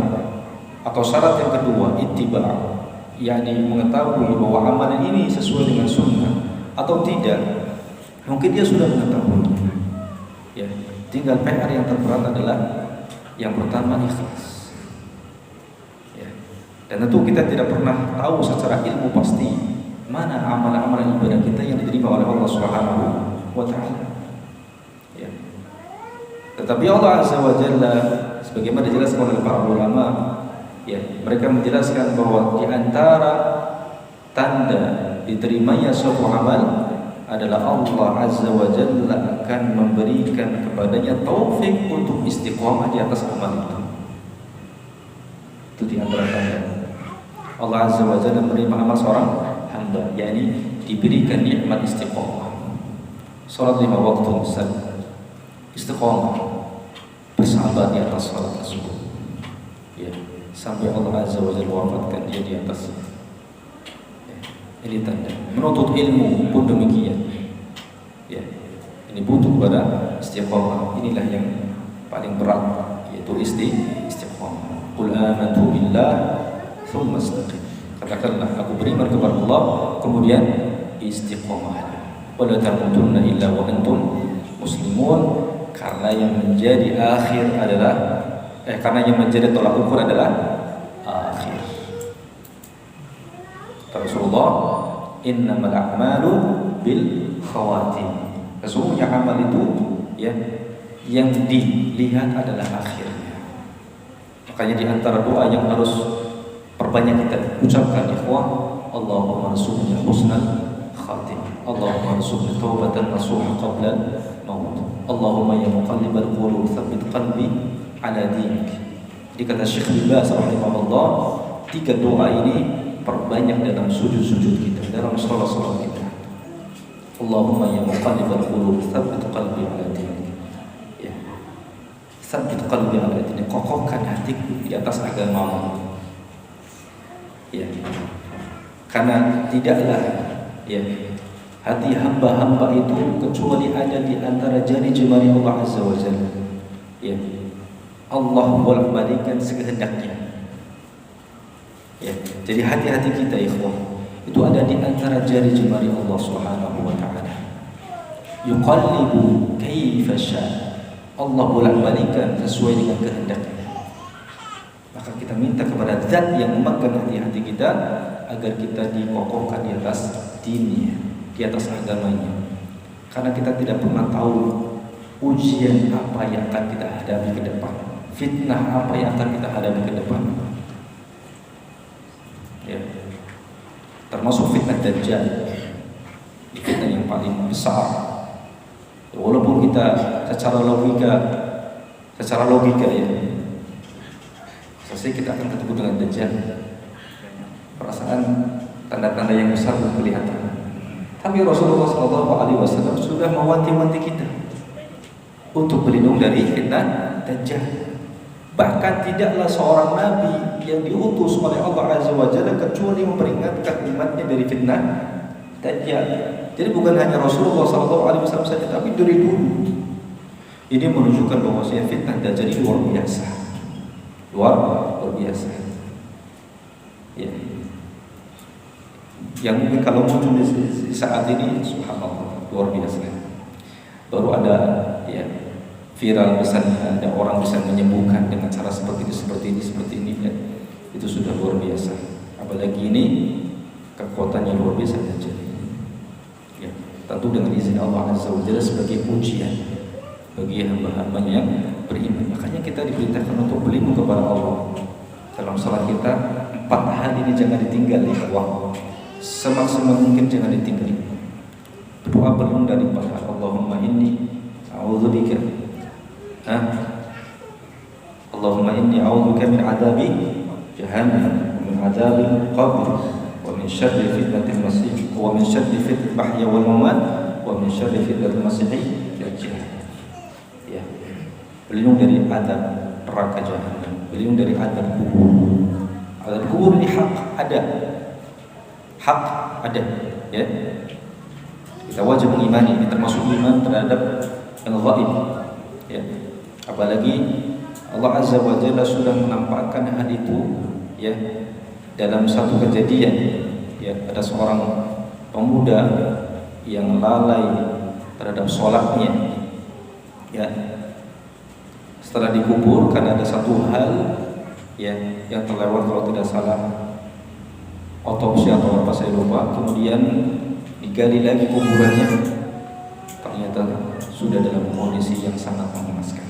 atau syarat yang kedua ittiba', yakni mengetahui bahwa amalan ini sesuai dengan sunnah atau tidak. Mungkin dia sudah mengetahui, ya. Tinggal PR yang terberat adalah yang pertama ikhlas, ya. Dan tentu kita tidak pernah tahu secara ilmu pasti mana amalan-amalan ibadah kita yang diterima oleh Allah Subhanahu wa taala, ya. Tetapi Allah Azza wa Jalla sebagaimana dijelaskan oleh para ulama, ya, mereka menjelaskan bahwa di antara tanda diterimanya suatu amal adalah Allah Azza wa Jalla akan memberikan kepadanya taufik untuk istiqamah di atas amal itu. Itu di antara tanda Allah Azza wa Jalla menerima amal seorang hamba, yakni diberikan nikmat istiqamah. Salat 5 waktu misalnya, istiqamah, bersabar di atas salat tersebut, ya, sampai Allah Azza wa Jalla wafatkan dia di atas. Ini tanda. Menuntut ilmu pun demikian, ya. Ini butuh kepada istiqamah. Inilah yang paling berat, yaitu istiqamah. Qul amantu billah tsumma istaqim. Katakanlah aku beriman kepada Allah, kemudian istiqamah. Wa la tamutunna illa wa antum muslimun. Karena yang menjadi akhir adalah karena yang menjadi tolak ukur adalah akhir. Rasulullah, innamal a'malu bil khawatim. Sesungguhnya amal itu, ya, yang dilihat adalah akhirnya. Makanya di antara doa yang harus perbanyak kita ucapkan, ikhwah, Allahumma rzuqni husnal khatimah, Allahumma rzuqni taubatan nasuha qabla maut, Allahumma ya muqallibal qulub tsabbit qalbi ala dinik. Dikata Syekh bin Baz rahimahullah, 3 doa ini perbanyak dalam sujud-sujud kita, dalam salat-salat kita. Allahumma ya muqallibal qulub tsabbit qalbi ala dinik, ya. Tsabbit qalbi ala dinik, kokohkan hatiku di atas agamamu, ya. Karena tidaklah, ya, hati hamba-hamba itu kecuali ada di antara jari jemari Allah Azza wa Jalla, ya. Allah bolak-balikkan sekehendaknya, ya. Jadi hati-hati kita, ikhwah, itu ada di antara jari jemari Allah Subhanahu wa taala. Yuqallibu kaifa syaa. Allah bolak-balikkan sesuai dengan kehendaknya. Maka kita minta kepada Zat yang memegang hati-hati kita agar kita dikokohkan di atas dinnya, di atas agamanya. Karena kita tidak pernah tahu ujian apa yang akan kita hadapi ke depan, fitnah apa yang akan kita hadapi ke depan, ya. Termasuk fitnah Dajjal, fitnah yang paling besar. Walaupun kita secara logika, ya, pasti kita akan ketemu dengan Dajjal. perasaan tanda-tanda yang besar belum kelihatan. Tapi Rasulullah SAW sudah mewanti-wanti kita untuk berlindung dari fitnah Dajjal. Bahkan tidaklah seorang nabi yang diutus oleh Allah Azza wa Jalla kecuali memperingatkan umatnya dari fitnah Dajjal. Jadi bukan hanya Rasulullah SAW saja, tapi dari dulu. Ini menunjukkan bahwasanya fitnah Dajjal ini luar biasa, luar biasa. Ya. Yang mungkin kalau muncul di saat ini, subhanallah, luar biasa. Baru ada ya viral misalnya ada orang bisa menyembuhkan dengan cara seperti ini ya. Itu sudah luar biasa. Apalagi ini kekuatannya luar biasa Dajjal. Ya, tentu dengan izin Allah Azza wa Jalla sebagai ujian bagi hamba-hambanya yang beriman. Makanya kita diperintahkan untuk berlindung kepada Allah. Dalam salat kita 4 hal ini jangan ditinggal ya Allah. Semaksimal mungkin jangan ditinggal. Doa berlindung dari 4 hal. Allahumma inni a'udzubika Allahumma inni a'udzubika min adzabi jahannam wa min adzabil qabr wa min syarri fitnatil masih wa min syarri fitnatil mahya wal mamat wa min syarri fitnatil masih dajjal. Ya. Berlindung dari azab neraka jahannam, berlindung dari azab kubur. Azab kubur ini hak ada, ya. Kita wajib mengimani, ini termasuk iman terhadap yang gaib, ya. Apalagi Allah Azza wa Jalla sudah menampakkan hal itu, ya, dalam satu kejadian, ya, ada seorang pemuda yang lalai terhadap sholatnya, ya. Setelah dikubur karena ada satu hal, ya, yang terlewat kalau tidak salah otopsi atau apa saya lupa. Kemudian digali lagi kuburannya, ternyata sudah dalam kondisi yang sangat mengenaskan.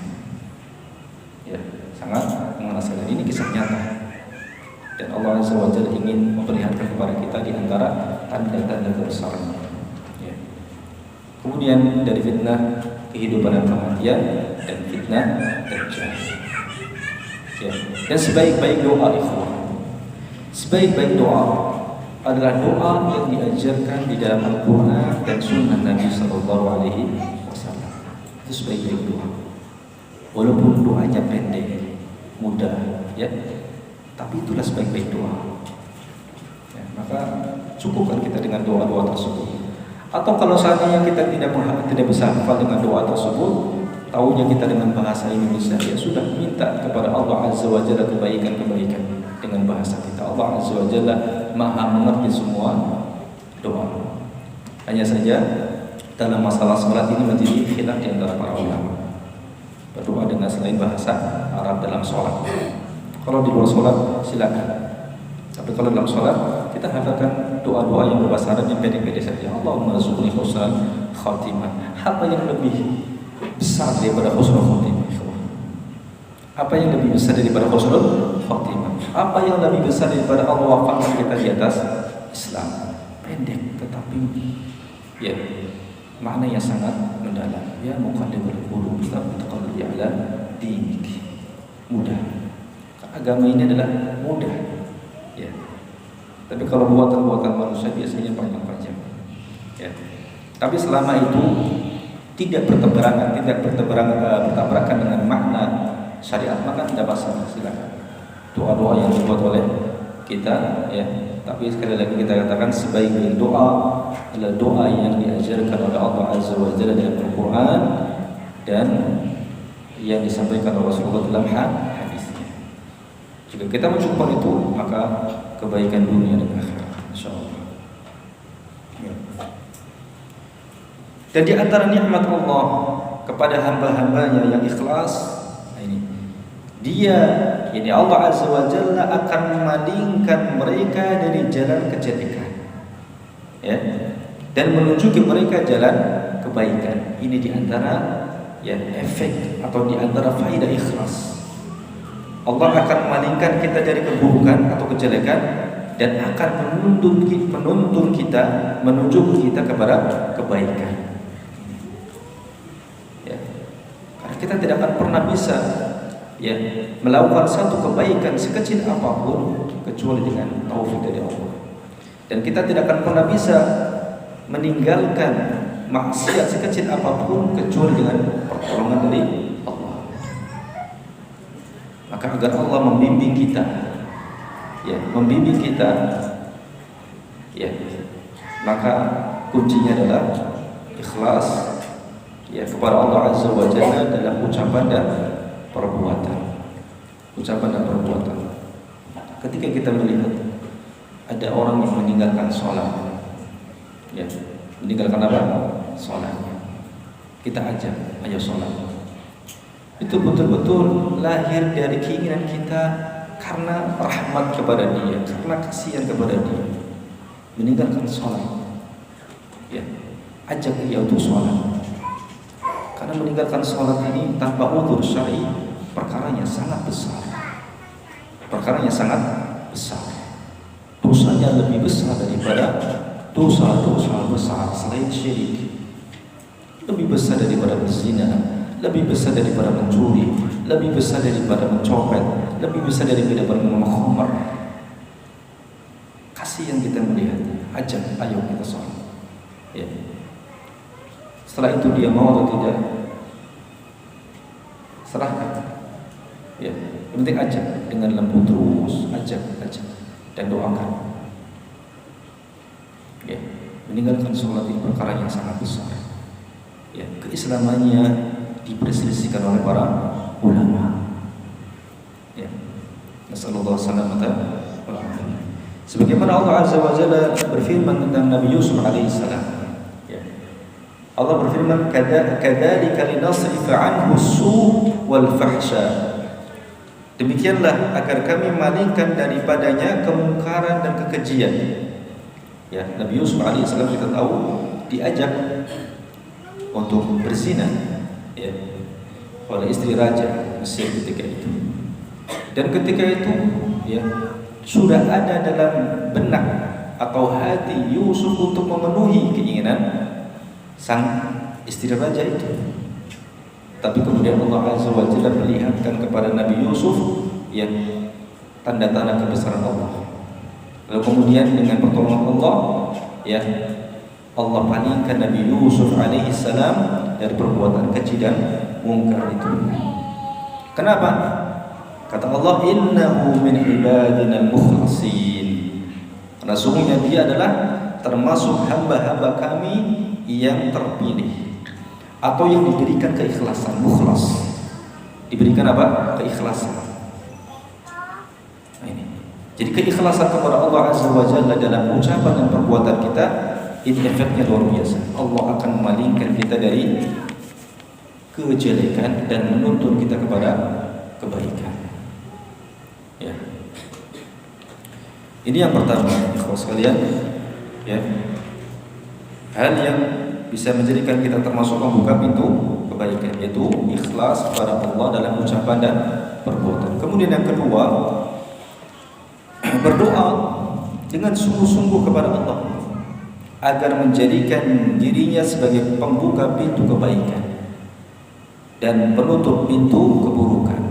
Ya, sangat mengenaskan. Dan ini kisah nyata. Dan Allah Azza wa Jalla ingin memperlihatkan kepada kita di antara tanda-tanda kebesarannya. Ya. Kemudian dari fitnah kehidupan dan kematian dan fitnah Dajjal. Ya. Dan sebaik-baik doa ikhwan, sebaik-baik doa adalah doa yang diajarkan di dalam Al-Quran dan Sunnah Nabi Sallallahu Alaihi Wasallam. Itu sebaik-baik doa. Walaupun doanya pendek, mudah, ya, tapi itulah sebaik-baik doa. Ya, maka cukupkan kita dengan doa-doa tersebut. Atau kalau seandainya kita tidak bisa hafal dengan doa tersebut, tahunya kita dengan bahasa Indonesia, ya sudah, minta kepada Allah Azza wa Jalla kebaikan-kebaikan dengan bahasa kita. Allah Azza wa Jalla Maha mengerti semua doa. Hanya saja dalam masalah salat ini menjadi khilaf di antara para ulama. Berdoa dengan selain bahasa Arab dalam sholat. Kalau di luar sholat silakan. Tapi kalau dalam sholat kita hafalkan doa-doa yang berbahasa Arab yang pendek-pendek saja. Allahumma rzuqni husnal khatimah. Apa yang lebih besar daripada husnul khatimah? Apa yang lebih besar daripada husnul khatimah? Apa yang lebih besar daripada Allah wafatkan kita di atas Islam? Pendek tetapi ya maknanya sangat mendalam. Ya muqallibal qulub tsabbit qalbi ala dinik. Mudah. Agama ini adalah mudah. Ya. Tapi kalau buatan-buatan manusia biasanya panjang-panjang. Ya. Tapi selama itu tidak bertabrakan dengan makna syariat, maka tidak masalah, silakan. Doa-doa yang dibuat oleh kita, ya. Tapi sekali lagi kita katakan sebaik-baik doa adalah doa yang diajarkan oleh Allah Azza wa Jalla dalam Al-Quran dan yang disampaikan oleh Rasulullah dalam hadisnya. Jika kita mencukupkan itu, maka kebaikan dunia dan akhirat, insyaallah. Ya. Dan di antara nikmat Allah kepada hamba-hambanya yang ikhlas, Dia, yakni Allah Azza wa Jalla akan memalingkan mereka dari jalan kejelekan, ya, dan menunjuki mereka jalan kebaikan. Ini diantara ya efek atau diantara faedah ikhlas. Allah akan memalingkan kita dari keburukan atau kejelekan dan akan menuntun kita, menuju kita kepada kebaikan. Ya. Karena kita tidak akan pernah bisa ya, melakukan satu kebaikan sekecil apapun kecuali dengan taufik dari Allah. Dan kita tidak akan pernah bisa meninggalkan maksiat sekecil apapun kecuali dengan pertolongan dari Allah. Maka agar Allah membimbing kita, ya, membimbing kita, ya, maka kuncinya adalah ikhlas, ya, kepada Allah Azza wa Jalla dalam ucapan dan perbuatan. Ucapan dan perbuatan. Ketika kita melihat ada orang yang meninggalkan sholat, ya, meninggalkan apa? Sholat. Kita ajak, ayo sholat. Itu betul-betul lahir dari keinginan kita karena rahmat kepada dia, karena kasihan kepada dia. Meninggalkan sholat, ya, ajak dia untuk sholat. Karena meninggalkan sholat ini tanpa udzur syar'i perkaranya sangat besar. Perkaranya sangat besar. Dosanya lebih besar daripada dosa-dosa besar selain syirik. Lebih besar daripada berzina, lebih besar daripada mencuri, lebih besar daripada mencopet, lebih besar daripada minum khamr. Kasih yang kita melihat, ajak, ayo kita sholat, ya. Setelah itu dia mau atau tidak, serahkan, ya. Yang penting ajak dengan lembut terus, ajak dan doakan, ya. Meninggalkan sholat ini perkara yang sangat besar, ya. Keislamannya diperselisihkan oleh para ulama, ya. Nasallallahu salamata wal afiyah. Sebagaimana Allah Azza wa Jalla berfirman tentang Nabi Yusuf alaihissalam, Allah berfirman, kadzalika linasrifa anhu as-su' wal fahsya. Demikianlah agar kami malingkan daripadanya kemungkaran dan kekejian. Ya, Nabi Yusuf alaihissalam kita tahu diajak untuk berzina, ya, oleh istri raja Mesir ketika itu. Dan ketika itu, ya, sudah ada dalam benak atau hati Yusuf untuk memenuhi keinginan sang istri raja itu. Tapi kemudian Allah Azza wa Jalla perlihatkan kepada Nabi Yusuf yang tanda-tanda kebesaran Allah. Lalu kemudian dengan pertolongan Allah, ya, Allah palingkan Nabi Yusuf alaihissalam dari perbuatan keji dan mungkar itu. Kenapa? Kata Allah, innahu min ibadina al-mukhlasin. Karena sungguhnya dia adalah termasuk hamba-hamba kami yang terpilih atau yang diberikan keikhlasan, mukhlas. Diberikan apa? Keikhlasan. Nah, ini. Jadi keikhlasan kepada Allah Azza wa Jalla dalam ucapan dan perbuatan kita, ini efeknya luar biasa. Allah akan memalingkan kita dari kejelekan dan menuntun kita kepada kebaikan. Ya. Ini yang pertama, ikhwas sekalian, ya. Hal yang bisa menjadikan kita termasuk membuka pintu kebaikan, yaitu ikhlas kepada Allah dalam ucapan dan perbuatan. Kemudian yang kedua, berdoa dengan sungguh-sungguh kepada Allah agar menjadikan dirinya sebagai pembuka pintu kebaikan dan penutup pintu keburukan.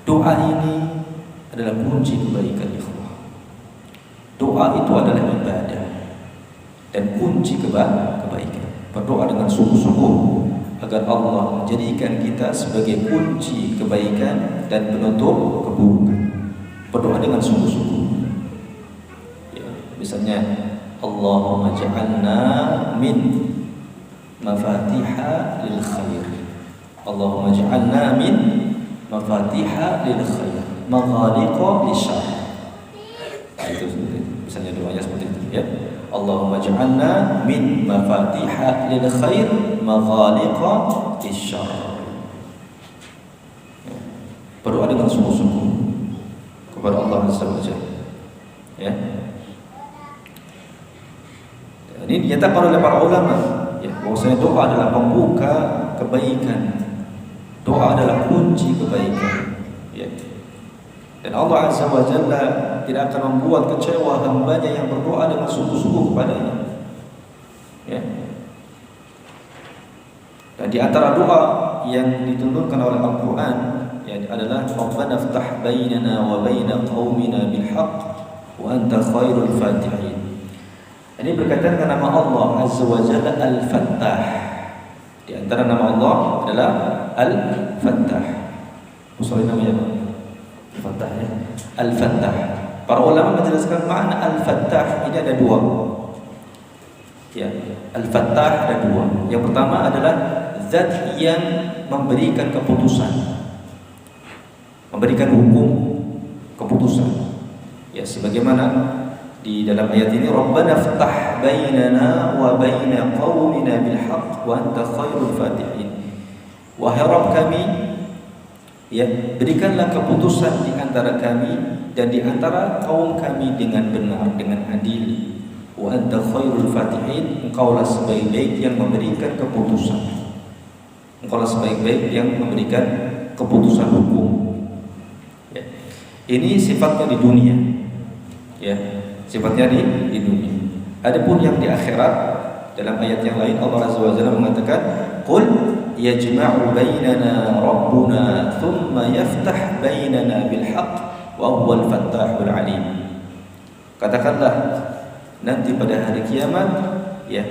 Doa ini adalah kunci kebaikan, ikhwah. Doa itu adalah ibadah dan kunci kebaikan. Berdoa dengan sungguh-sungguh agar Allah menjadikan kita sebagai kunci kebaikan dan penutup keburukan. Berdoa dengan sungguh-sungguh, ya, misalnya Allahumma ja'alna min mafatiha lil khair. Allahumma ja'alna min mafatiha lil khair, maghaliqa lisyarr. Itu misalnya doanya seperti itu, ya. Allahumma ja'alna min mafatiha lil khair, maghaliqa lisyarr. Berdoa dengan sungguh-sungguh kepada Allah Azza wa Jalla, ya. Ini dinyatakan oleh para ulama, ya, bahwasanya doa adalah pembuka kebaikan. Doa adalah kunci kebaikan, ya. Dan Allah Azza wa Jalla tidak akan membuat kecewa hambanya yang berdoa dengan sungguh-sungguh kepadanya, ya. Dan di antara doa yang dituntunkan oleh Al-Quran ya adalah Rabbana iftah bainana wa baina qaumina bil haqq wa anta khairul fatihin. Ini berkaitan dengan nama Allah Azza wa Jalla Al-Fattah. Di antara nama Allah adalah Al-Fattah. Usul namanya apa? Al-Fattah ya. Al-Fattah. Para ulama menjelaskan makna Al-Fattah ini ada dua. Ya, Al-Fattah ada dua. Yang pertama adalah zat yang memberikan keputusan, memberikan hukum, keputusan. Ya, sebagaimana di dalam ayat ini, Rabbana iftah bainana wa baina qaumina bil haqq wa anta khairul fatihin. Wahai Rabb kami, ya, berikanlah keputusan di antara kami dan di antara kaum kami dengan benar, dengan adil. Wa anta khairul fatihin, engkaulah sebaik-baik yang memberikan keputusan. Engkaulah sebaik-baik yang memberikan keputusan hukum. Ya. Ini sifatnya di dunia. Ya, sifatnya di dunia. Adapun yang di akhirat, dalam ayat yang lain Allah Azza wa Jalla mengatakan, "Qul yajma'u bainana rabbuna thumma yaftah bainana bil haqq wa huwal fattahul alim." Katakanlah, nanti pada hari kiamat, ya,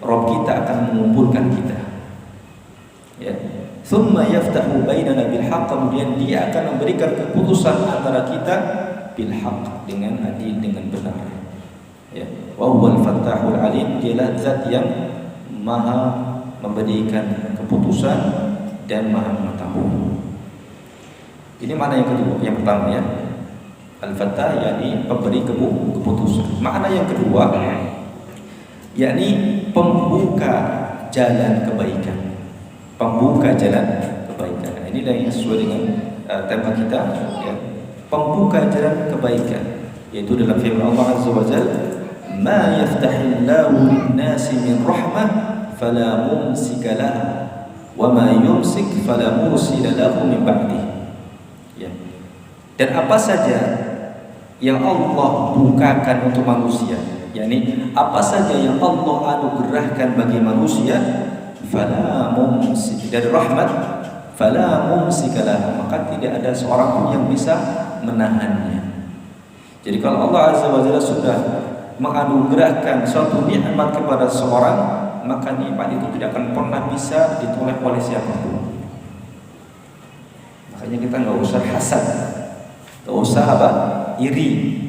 Rabb kita akan mengumpulkan kita. Ya, thumma yaftahu bainana bil haqq, kemudian Dia akan memberikan keputusan antara kita bil haqq, dengan adil, dengan benar. Ya, wa huwal fattahul alim, dialah zat yang maha memberikan keputusan dan maha mengetahui. Ini makna yang kedua. Yang pertama ya, Al-Fattah yakni pemberi keputusan. Makna yang kedua yakni pembuka jalan kebaikan. Pembuka jalan kebaikan. Nah, inilah yang sesuai dengan tema kita ya. Pembuka jalan kebaikan, yaitu dalam firman Allah Azza wa Jalla, "Ma yaftahillahu lin-nasi min rahmah fala mumsika laha wa ma yumsik fala mursila lahu min ba'dih." Ya. Dan apa saja yang Allah bukakan untuk manusia, yakni apa saja yang Allah anugerahkan bagi manusia, fala mumsik, dari rahmat, fala mumsikalah, maka tidak ada seorang pun yang bisa menahannya. Jadi kalau Allah Azza wa Jalla sudah menganugerahkan suatu nikmat kepada seorang, maka nikmat itu tidak akan pernah bisa ditolak oleh siapapun. Makanya kita nggak usah hasad, nggak usah apa, iri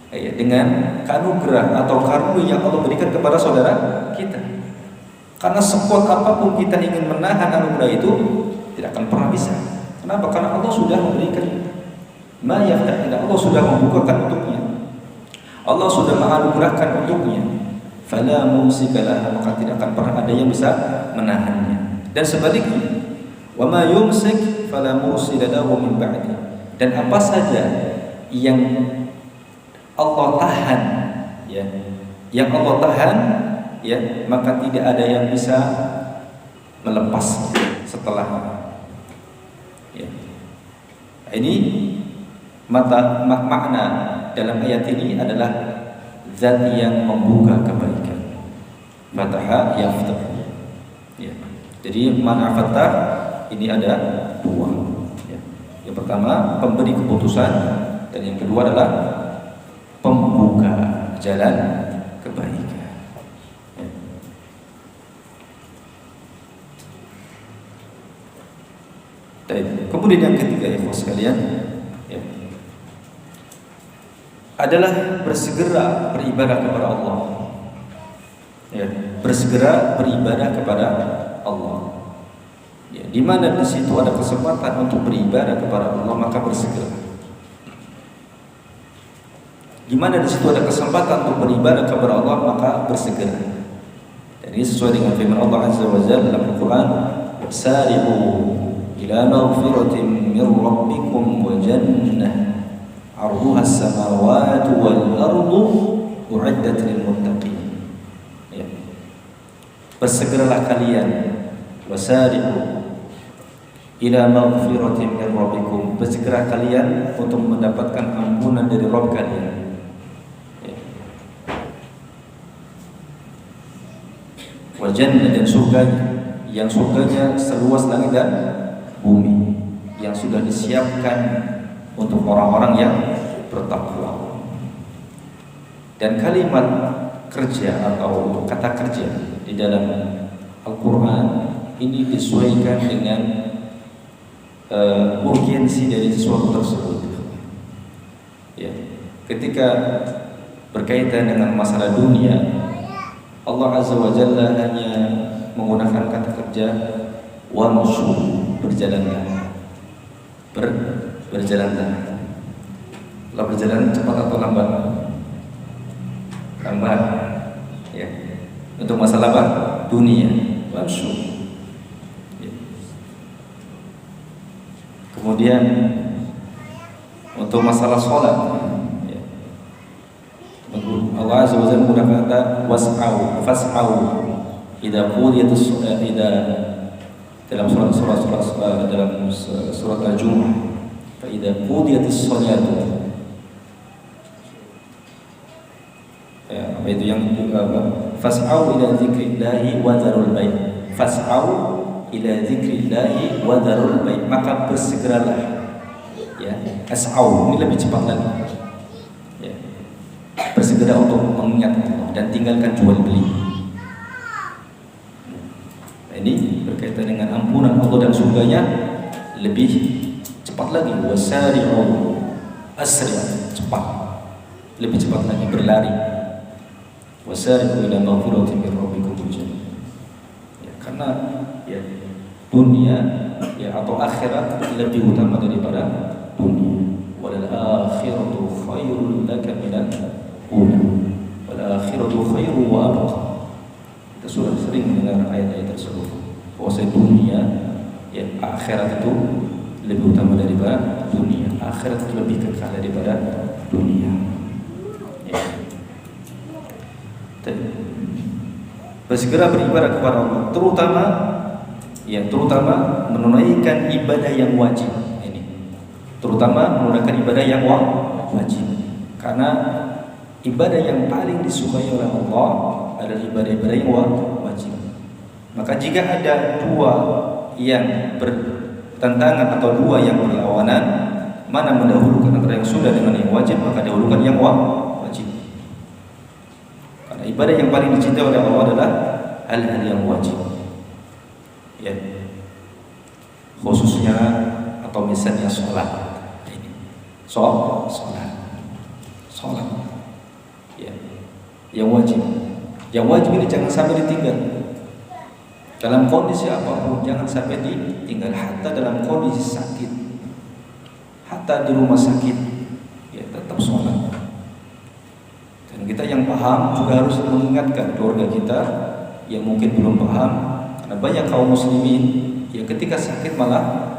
ya, dengan kanugerah atau karunia yang Allah berikan kepada saudara kita. Karena sekuat apapun kita ingin menahan anugerah itu, tidak akan pernah bisa. Kenapa? Karena Allah sudah memberikan. Ma yaftahillah, Allah sudah membukakan untuknya. Allah sudah menganugerahkan untuknya. Fala mumsikalah, maka tidak akan pernah ada yang bisa menahannya. Dan sebaliknya, wa ma yumsik fala mursila lahu min ba'di. Dan apa saja yang Allah tahan, ya, yang Allah tahan, ya, maka tidak ada yang bisa melepas setelahnya. Ya. Ini makna dalam ayat ini adalah zat yang membuka kebaikan. Fataha yaftah. Ya. Jadi makna fatah ini ada dua. Ya. Yang pertama pemberi keputusan, dan yang kedua adalah pembuka jalan kebaikan. Kemudian yang ketiga, ikhwan sekalian, ya, adalah bersegera beribadah kepada Allah. Ya, bersegera beribadah kepada Allah. Ya, di mana di situ ada kesempatan untuk beribadah kepada Allah, maka bersegera. Di mana di situ ada kesempatan untuk beribadah kepada Allah, maka bersegera. Dan ini sesuai dengan firman Allah Azza wa Jalla dalam Al-Quran, "Sari'u ila maghfiratin min rabbikum wa jannah 'arduha as-samawati wal ardu u'iddat lil muttaqin." Ya. Bersegeralah kalian, wasari'u ila maghfiratin min rabbikum, bersegera kalian untuk mendapatkan ampunan dari Rabb kalian. Ya. Wa jannah, dan surganya, yang surganya seluas langit dan bumi, yang sudah disiapkan untuk orang-orang yang bertakwa. Dan kalimat kerja atau kata kerja di dalam Al-Quran ini disesuaikan dengan urgensi dari sesuatu tersebut. Ya, ketika berkaitan dengan masalah dunia, Allah Azza wa Jalla hanya menggunakan kata kerja wamshu, berjalanlah, berjalanlah. Kalau berjalan cepat atau lambat? Lambat. Ya. Untuk masalah apa? Dunia, wamshu. Ya. Kemudian untuk masalah sholat, ya. Allah Azza wa Jalla menggunakan kata was'au, fas'au. Idza qudiyatus dalam surat Al-Jumu'ah, fa idza qudiyatis sholatu, ya, apa itu yang fas'au ila dzikrillahi wa dzarul bai', fas'au ila dzikrillahi wa dzarul bai', maka bersegeralah, ya, as'au ini lebih cepat lagi, ya, bersegera untuk mengingat Allah dan tinggalkan jual beli. Ini berkaitan dengan ampunan Allah dan surganya, lebih cepat lagi, wasari'u, asri', cepat, lebih cepat lagi, berlari, wasari'u ila maghfiratin min rabbikum jannah. Ya, karena ya, dunia ya atau akhirat lebih utama daripada dunia. Wal akhiratu khairul laka minal ula, wal akhiratu khairu wa abqa. Kita sudah sering mendengar ayat-ayat tersebut bahwa dunia, ya, akhirat itu lebih utama daripada dunia. Akhirat itu lebih kekal daripada dunia. Ya. Bersegera beribadah kepada Allah, terutama menunaikan ibadah yang wajib. Ini terutama menunaikan ibadah yang wajib, karena ibadah yang paling disukai oleh Allah adalah ibadah-ibadah yang wajib. Maka jika ada dua yang bertentangan atau dua yang berlawanan, mana mendahulukan antara yang sudah dengan yang wajib, maka dahulukan yang wajib. Karena ibadah yang paling dicintai oleh Allah adalah hal-hal yang wajib. Ya. Khususnya atau misalnya sholat. Sholat. Ya. Yang wajib. Yang wajib ini jangan sampai ditinggal. Dalam kondisi apapun jangan sampai ditinggal, hatta dalam kondisi sakit, hatta di rumah sakit, ya tetap sholat. Dan kita yang paham juga harus mengingatkan keluarga kita yang mungkin belum paham, karena banyak kaum muslimin yang ketika sakit malah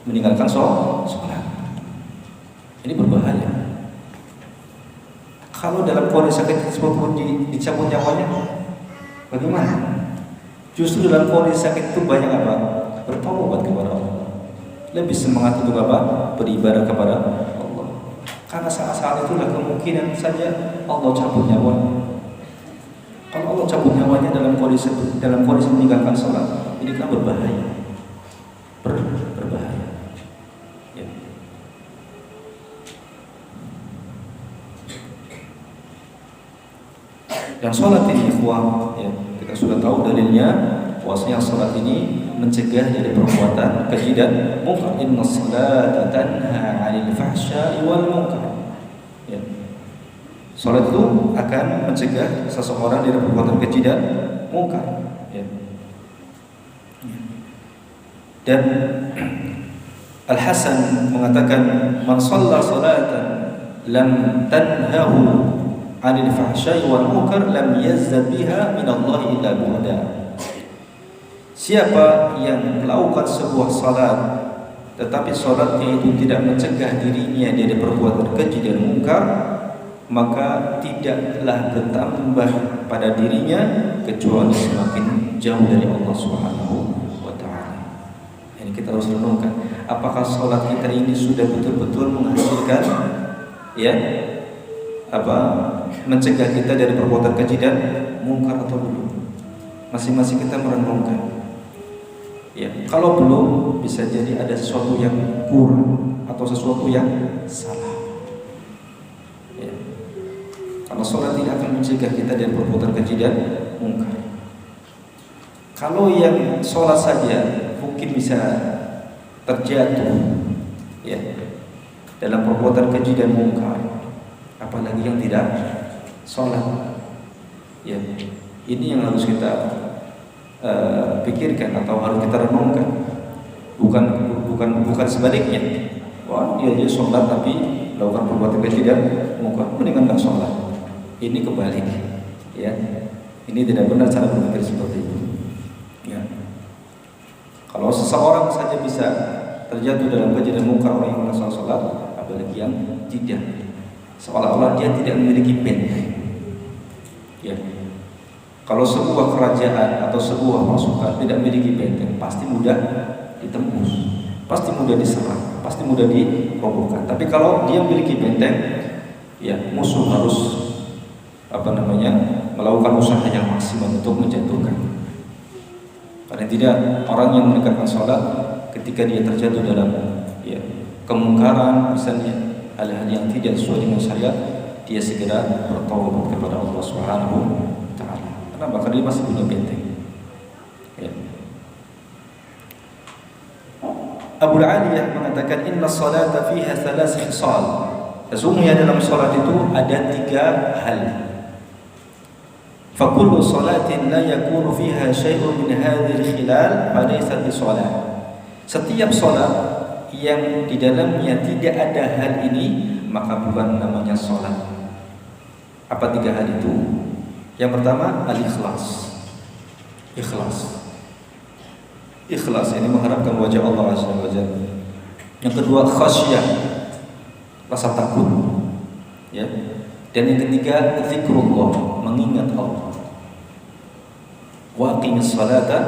meninggalkan sholat. Ini berbahaya. Kalau dalam kondisi sakit tersebut dicabut nyawanya, bagaimana? Justru dalam kondisi sakit itu banyak apa? Bertaubat kepada Allah. Lebih semangat untuk apa? Beribadah kepada Allah. Karena saat-saat itulah kemungkinan saja Allah cabut nyawanya. Kalau Allah cabut nyawanya dalam kondisi meninggalkan sholat, ini kan berbahaya. Berbahaya. Ya. Dan sholat ini ikhwah, ya, kita sudah tahu dalilnya bahwasanya sholat ini mencegah dari perbuatan keji dan munkar. Inna sholata tanha 'anil fahsya'i wal munkar. Ya. Sholat itu akan mencegah seseorang dari perbuatan keji dan munkar. Ya. Dan Al-Hasan mengatakan, man shalla sholatan lam tanhahu 'anil fahsya'i wal munkar lam yazdad biha min Allah illa bu'da. Siapa yang melakukan sebuah salat tetapi salatnya itu tidak mencegah dirinya dari perbuatan keji dan munkar, maka tidaklah bertambah pada dirinya kecuali semakin jauh dari Allah Subhanahu wa taala. Ini kita harus renungkan, apakah salat kita ini sudah betul-betul menghasilkan, ya, mencegah kita dari perbuatan keji dan munkar atau belum? Masing-masing kita merenungkan. Ya, kalau belum bisa jadi ada sesuatu yang kurang atau sesuatu yang salah. Ya. Karena sholat tidak akan mencegah kita dari perbuatan keji dan mungkar. Kalau yang sholat saja mungkin bisa terjatuh, ya, dalam perbuatan keji dan mungkar, apalagi yang tidak sholat. Ya, ini yang harus kita pikirkan atau harus kita renungkan. Bukan sebaliknya. Wah, dia aja sholat tapi melakukan perbuatan keji dan mungkar, mendingan nggak sholat. Ini kebalik, ya. Ini tidak benar cara berpikir seperti itu. Ya. Kalau seseorang saja bisa terjatuh dalam keji dan mungkar orang yang melaksanakan sholat, apalagi yang tidak, seolah-olah dia tidak memiliki benteng. Ya. Kalau sebuah kerajaan atau sebuah pasukan tidak memiliki benteng, pasti mudah ditembus, pasti mudah diserang, pasti mudah dirobohkan. Tapi kalau dia memiliki benteng, ya musuh harus melakukan usaha yang maksimal untuk menjatuhkan. Karena tidak, orang yang menegakkan sholat ketika dia terjatuh dalam kemungkaran, misalnya hal-hal yang tidak sesuai dengan syariat, dia segera bertaubat kepada Allah Subhanahu wa taala. Kenapa? Karena dia masih punya benteng. Ya. Abu Aliyah mengatakan inna salata fiha thalath khisal. Sesungguhnya dalam salat itu ada 3 hal. Fa kullu salatin la yakunu fiha syai'un min hadhihi al-khilal falaysat bi shalah. Setiap salat yang di dalamnya tidak ada hal ini maka bukan namanya salat. Apa 3 hal itu? Yang pertama al-ikhlas. Ikhlas ini mengharapkan wajah Allah Azza wa Jalla. Yang kedua khasyah, rasa takut. Ya. Dan yang ketiga zikrullah, mengingat Allah. Wa aqimis salata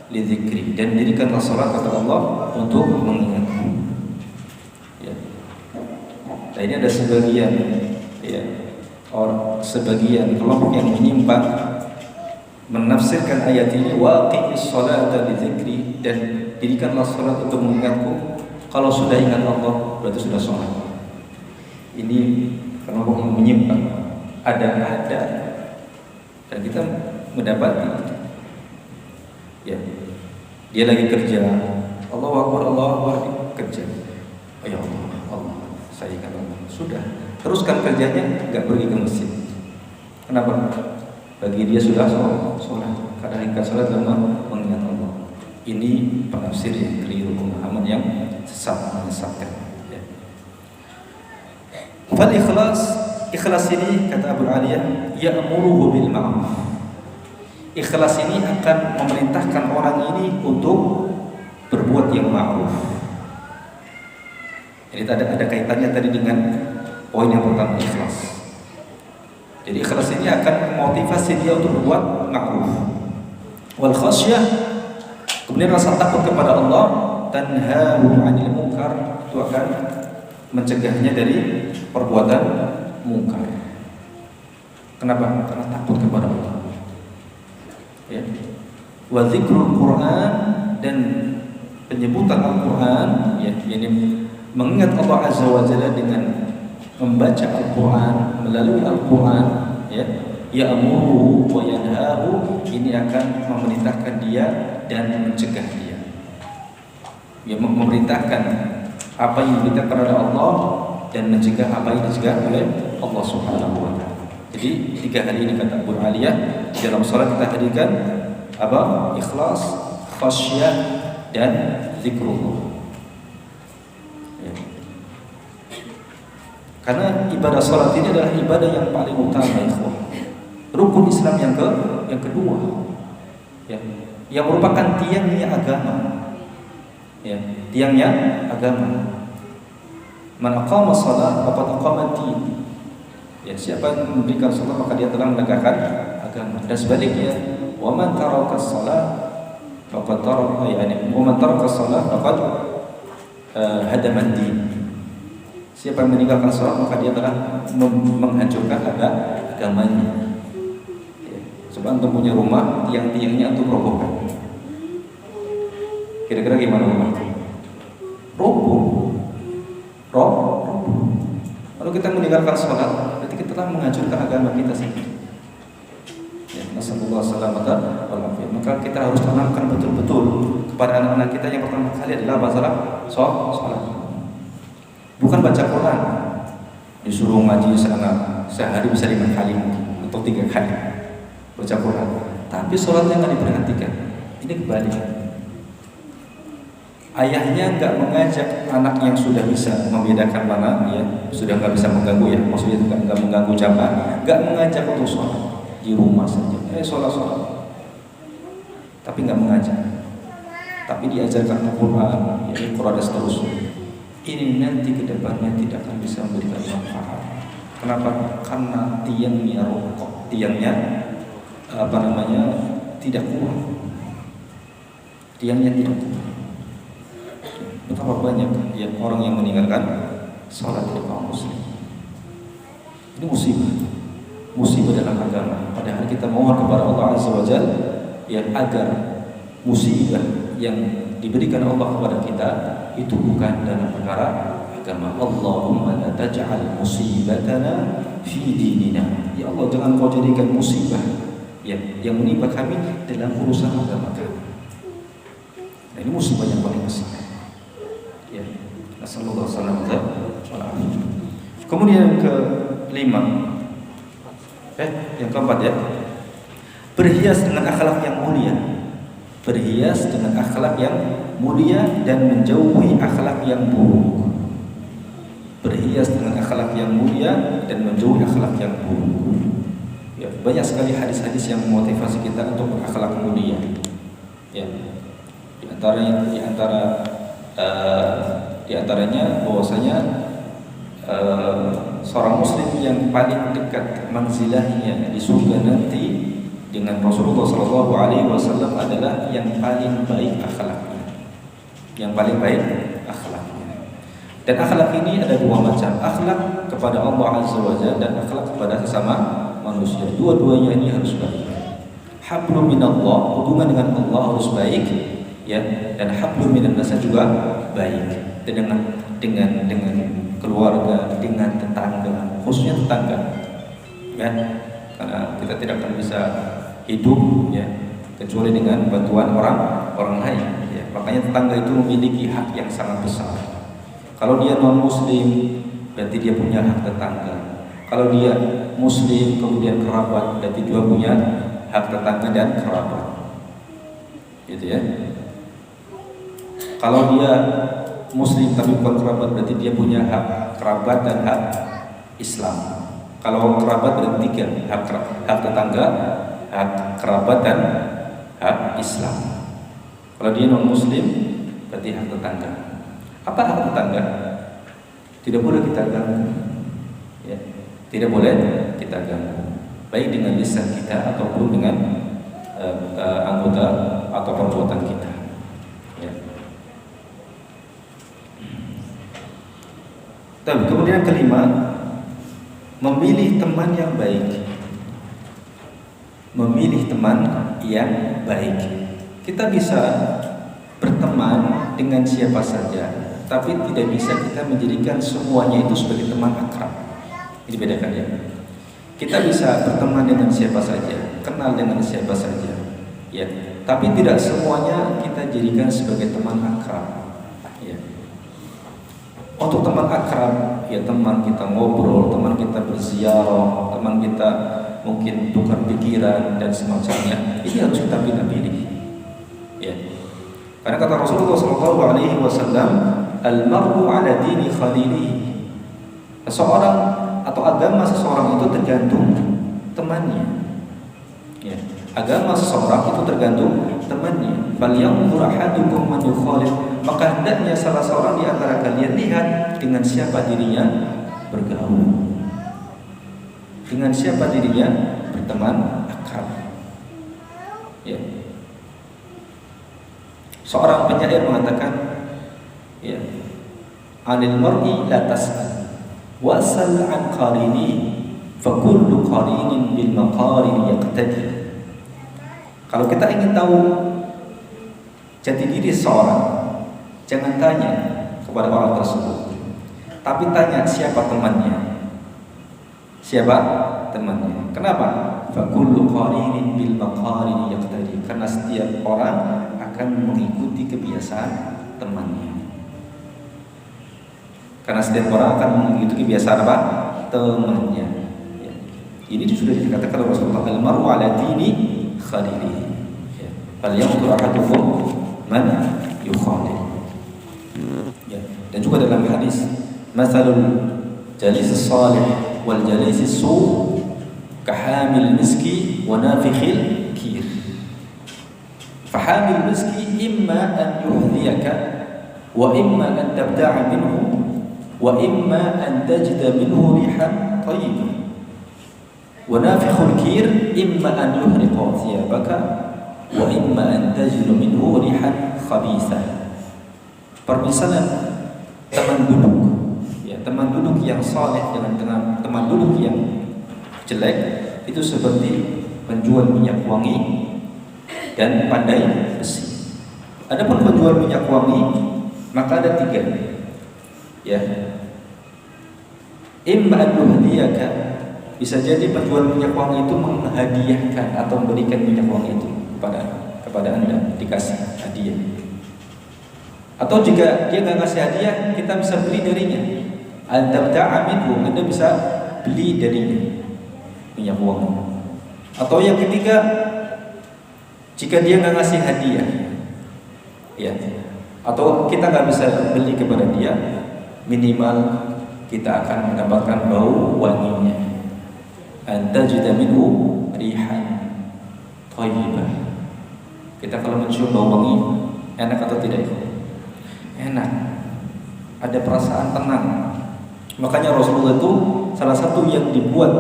li dzikri, dan dirikanlah salat kata Allah untuk mengingatku. Ya. Nah, ini ada sebagian sebagian kelompok yang menyimpang menafsirkan ayat ini wa aqimis salata li dzikri, dan dirikanlah salat untuk mengingatku. Kalau sudah ingat Allah berarti sudah salat. Ini kelompok yang menyimpang, ada dan kita mendapati ya, dia lagi kerja, Allahu Akbar kerja, oh ya Allah, saya ingat Allah, sudah teruskan kerjanya, nggak pergi ke masjid. Kenapa? Bagi dia sudah sholat, karena ingat sholat dalam mengingat Allah. Ini penafsir yang keliru, pemahaman yang sesat, menyesatkan. Fal ikhlas ini kata Abu Aliyah ya'muruhu bil ma'ruf. Ikhlas ini akan memerintahkan orang ini untuk berbuat yang ma'ruf. Jadi ada kaitannya tadi dengan poin yang pertama, ikhlas. Jadi ikhlas ini akan memotivasi dia untuk berbuat ma'ruf. Wal khasyah, kemudian rasa takut kepada Allah, tanhahu 'anil munkar, itu akan mencegahnya dari perbuatan mungkar. Kenapa? Karena takut kepada Allah. Ya. Wa dzikrul Quran, dan penyebutan Al-Quran, ya, yakni mengingat Allah Azza wa Jalla dengan membaca Al-Quran, melalui Al-Quran, ya, ya'muru wa yanhahu, ini akan memerintahkan dia dan mencegah dia. Ya, memerintahkan apa yang diperintahkan oleh Allah dan mencegah apa yang dicegah oleh Allah Subhanahu wa taala. Jadi 3 hal ini kata Abu Aliyah, dalam salat kita hadirkan apa? Ikhlas, khasyah, dan zikrullah. Ya. Karena ibadah salat ini adalah ibadah yang paling utama, ikhwah. Rukun Islam yang kedua. Ya. Yang merupakan tiangnya agama. Ya, tiangnya agama. Man aqama shalah faqad aqama ad-din. Ya, siapa yang memberikan salat maka dia telah menegakkan agama. Dan sebaliknya, wa man taraka shalah faqad taraka, yani wa man taraka shalah faqad hadama ad-din. Siapa yang meninggalkan salat maka dia telah menghancurkan agamanya. Ya, sebab antum punya rumah, tiang-tiangnya antum robohkan. Kira-kira gimana rumah itu? Roboh. Lalu kita meninggalkan sholat, berarti kita telah menghancurkan agama kita sendiri. Ya, nasallallahu salamata wal afiyah. Maka kita harus tanamkan betul-betul kepada anak-anak kita yang pertama kali adalah masalah sholat. Bukan baca Quran. Disuruh ngaji sehari bisa 5 kali atau 3 kali baca Quran. Tapi sholatnya nggak diperhatikan. Ini kebalikan. Ayahnya nggak mengajak anak yang sudah bisa membedakan mana, ya sudah nggak bisa mengganggu, ya maksudnya nggak mengganggu jamaah, nggak mengajak untuk sholat di rumah saja, sholat, tapi nggak mengajak, tapi diajarkan Al-Quran, ya Quran dan seterusnya. Ini nanti kedepannya tidak akan bisa memberikan manfaat. Kenapa? Karena tiangnya rokok, tidak kuat. Tiangnya tidak kuat. Betapa banyak yang orang yang meninggalkan sholat di kaum muslim. Ini musibah dalam agama. Padahal kita mohon kepada Allah Azza wa Jalla yang agar musibah yang diberikan Allah kepada kita itu bukan dalam perkara agama. Allahumma la taj'al musibatana fi dinina. Ya Allah, jangan kau jadikan musibah yang menimpa kami dalam urusan agama kami. Nah, ini musibah yang paling besar. Ya, Nasallallahu salamata wal afiyah. Kemudian yang kelima, yang keempat ya, berhias dengan akhlak yang mulia. Berhias dengan akhlak yang mulia dan menjauhi akhlak yang buruk. Berhias dengan akhlak yang mulia dan menjauhi akhlak yang buruk. Ya, banyak sekali hadis-hadis yang memotivasi kita untuk berakhlak mulia. Ya, di antaranya bahwasanya seorang muslim yang paling dekat manzilahnya di surga nanti dengan Rasulullah SAW adalah yang paling baik akhlaknya. Yang paling baik akhlaknya. Dan akhlak ini ada 2 macam, akhlak kepada Allah Azza wa Jalla dan akhlak kepada sesama manusia. Dua-duanya ini harus baik. Hablum minallah, hubungan dengan Allah harus baik, ya, dan hablum minan nas juga baik. Dan dengan keluarga, dengan tetangga, khususnya tetangga, ya, karena kita tidak akan bisa hidup, ya, kecuali dengan bantuan orang lain, ya. Makanya tetangga itu memiliki hak yang sangat besar. Kalau dia non muslim, berarti dia punya hak tetangga. Kalau dia muslim kemudian kerabat, berarti dia punya hak tetangga dan kerabat, gitu ya. Kalau dia muslim tapi bukan kerabat, berarti dia punya hak kerabat dan hak Islam. Kalau kerabat berarti 3, hak tetangga, hak kerabat dan hak Islam. Kalau dia non muslim berarti hak tetangga. Apa hak tetangga? Tidak boleh kita ganggu, ya. Tidak boleh kita ganggu, baik dengan lisan kita ataupun dengan anggota atau perbuatan kita, ya. Dan kemudian kelima, memilih teman yang baik. Memilih teman yang baik. Kita bisa berteman dengan siapa saja, tapi tidak bisa kita menjadikan semuanya itu sebagai teman akrab. Ini bedakan ya. Kita bisa berteman dengan siapa saja, kenal dengan siapa saja, ya. Tapi tidak semuanya kita jadikan sebagai teman akrab. Untuk teman akrab, ya teman kita ngobrol, teman kita berziarah, teman kita mungkin tukar pikiran dan semacamnya. Ini harus kita pilih-pilih, ya. Karena kata Rasulullah SAW, al-mar'u ala dini khalilihi. Seseorang atau agama seseorang itu tergantung temannya, ya. Agama seseorang itu tergantung temannya. Falyanzur ahadukum man yukhalil. Maka hendaknya salah seorang di antara kalian lihat dengan siapa dirinya bergaul, dengan siapa dirinya berteman akrab, ya. Seorang penyair mengatakan, ya, anil mar'i la tas'al wasal an qarini fa kullu qarinin bil maqarin yaqtadi. Kalau kita ingin tahu jati diri seseorang, jangan tanya kepada orang tersebut, tapi tanya siapa temannya. Siapa temannya? Kenapa? Fakullu qarinin bil maqarin yaqtadi. Karena setiap orang akan mengikuti kebiasaan temannya. Karena setiap orang akan mengikuti kebiasaan apa? Temannya. Ya. Ini sudah dikatakan oleh Rasulullah, al-mar'u ala dini khalilihi. Ya. Fal yanzur ahadukum man yukhalil. Ya. Dan juga dalam hadis, masalul jalis salih wal jalis su' kahamil miski wa nafikhil kir. Fahamil miski imma an yuhdiyaka wa imma an tabda'a minhu wa imma an tajida minhu rihan tayyibah wa nafikhul kir imma an yuhriqa thiyabaka wa imma an tajida minhu rihan khabithah. Permisalan teman duduk, ya, teman duduk yang saleh dengan teman duduk yang jelek itu seperti penjual minyak wangi dan pandai besi. Adapun penjual minyak wangi maka ada 3, ya. Imma an-nuhdiyaka, bisa jadi penjual minyak wangi itu menghadiahkan atau memberikan minyak wangi itu kepada Anda, dikasih hadiah. Atau jika dia nggak ngasih hadiah, kita bisa beli darinya. Al-tabta'a minhu, Anda bisa beli darinya minyak wangi. Atau yang ketiga, jika dia nggak ngasih hadiah, ya, atau kita nggak bisa beli kepada dia, minimal kita akan mendapatkan bau wanginya. Antajida minhu rihan thayyibah. Kita kalau mencium bau wangi, enak atau tidak? Enak. Ada perasaan tenang. Makanya Rasulullah itu salah satu yang dibuat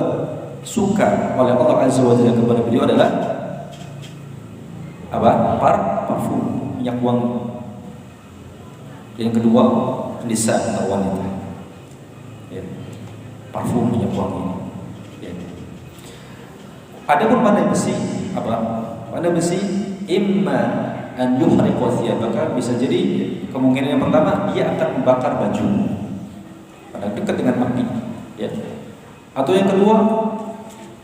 suka oleh Allah Azza wa Jalla kepada beliau adalah apa? Parfum, minyak wangi. Yang kedua, lisan wanita. Ya. Parfum, minyak wangi. Ya. Adapun pandai besi apa? Pandai besi imma an yuhriqa thiyabaka, bisa jadi kemungkinan yang pertama dia akan membakar baju pada dekat dengan api, ya. Atau yang kedua,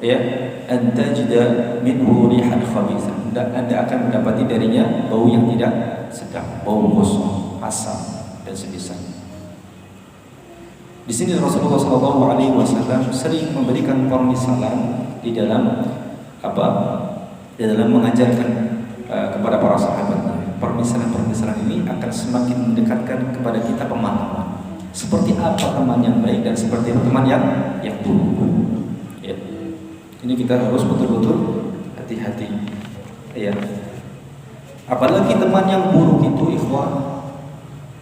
ya, antajida minhu rihan khabithah, Anda akan mendapati darinya bau yang tidak sedap, bau gosong, asam dan semisal. Di sini Rasulullah SAW sering memberikan permisalan di dalam apa? Di dalam mengajarkan kepada para sahabatnya. Permisalan-permisalan ini akan semakin mendekatkan kepada kita pemahaman seperti apa teman yang baik dan seperti apa teman yang buruk. Ya. Ini kita harus betul-betul hati-hati. Ya. Apalagi teman yang buruk itu, ikhwan,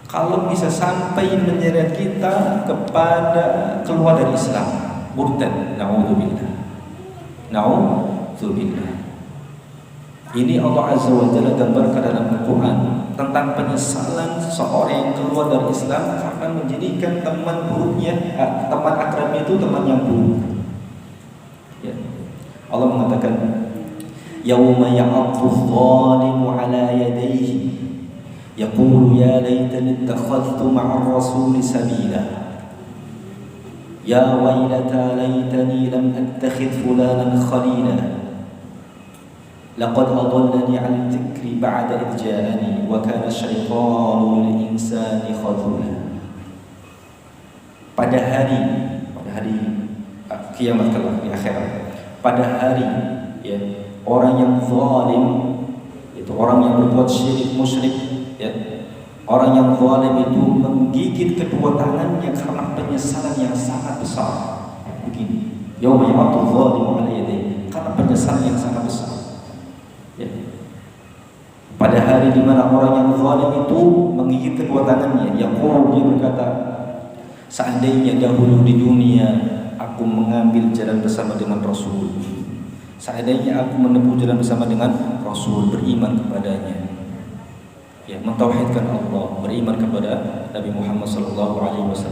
kalau bisa sampai menyeret kita kepada keluar dari Islam, murtad, na'udzubillah. Na'udzubillah. Ini Allah Azza wa Jalla gambarkan dalam Al-Quran tentang penyesalan seseorang yang keluar dari Islam karena menjadikan teman buruknya, teman akrabnya itu teman yang buruk. Ya. Allah mengatakan, "Yauma ya'addu adh-dhalimu 'ala yadayhi yaqulu ya laitani ittakhadhtu ma'a ar-rasuli sabila. Ya waylata laitani lam attakhidh fulanan khalila. Laqad adallani 'an dzikri ba'da idh ja'ani wa kana asy-syaitanu lil insani khadhula." Pada hari kiamat kelak di akhirat, pada hari, ya, orang yang zalim, itu orang yang berbuat syirik musyrik, ya, orang yang zalim itu menggigit kedua tangannya karena penyesalan yang sangat besar. Begini, yauma ya'addu adh-dhalimu 'ala yadayhi, karena penyesalan yang sangat besar. Ya. Pada hari di mana orang yang zalim itu menggigit kedua tangannya, dia berkata, seandainya dahulu di dunia aku mengambil jalan bersama dengan Rasul, seandainya aku menempuh jalan bersama dengan Rasul, beriman kepadanya, ya, mentauhidkan Allah, beriman kepada Nabi Muhammad SAW,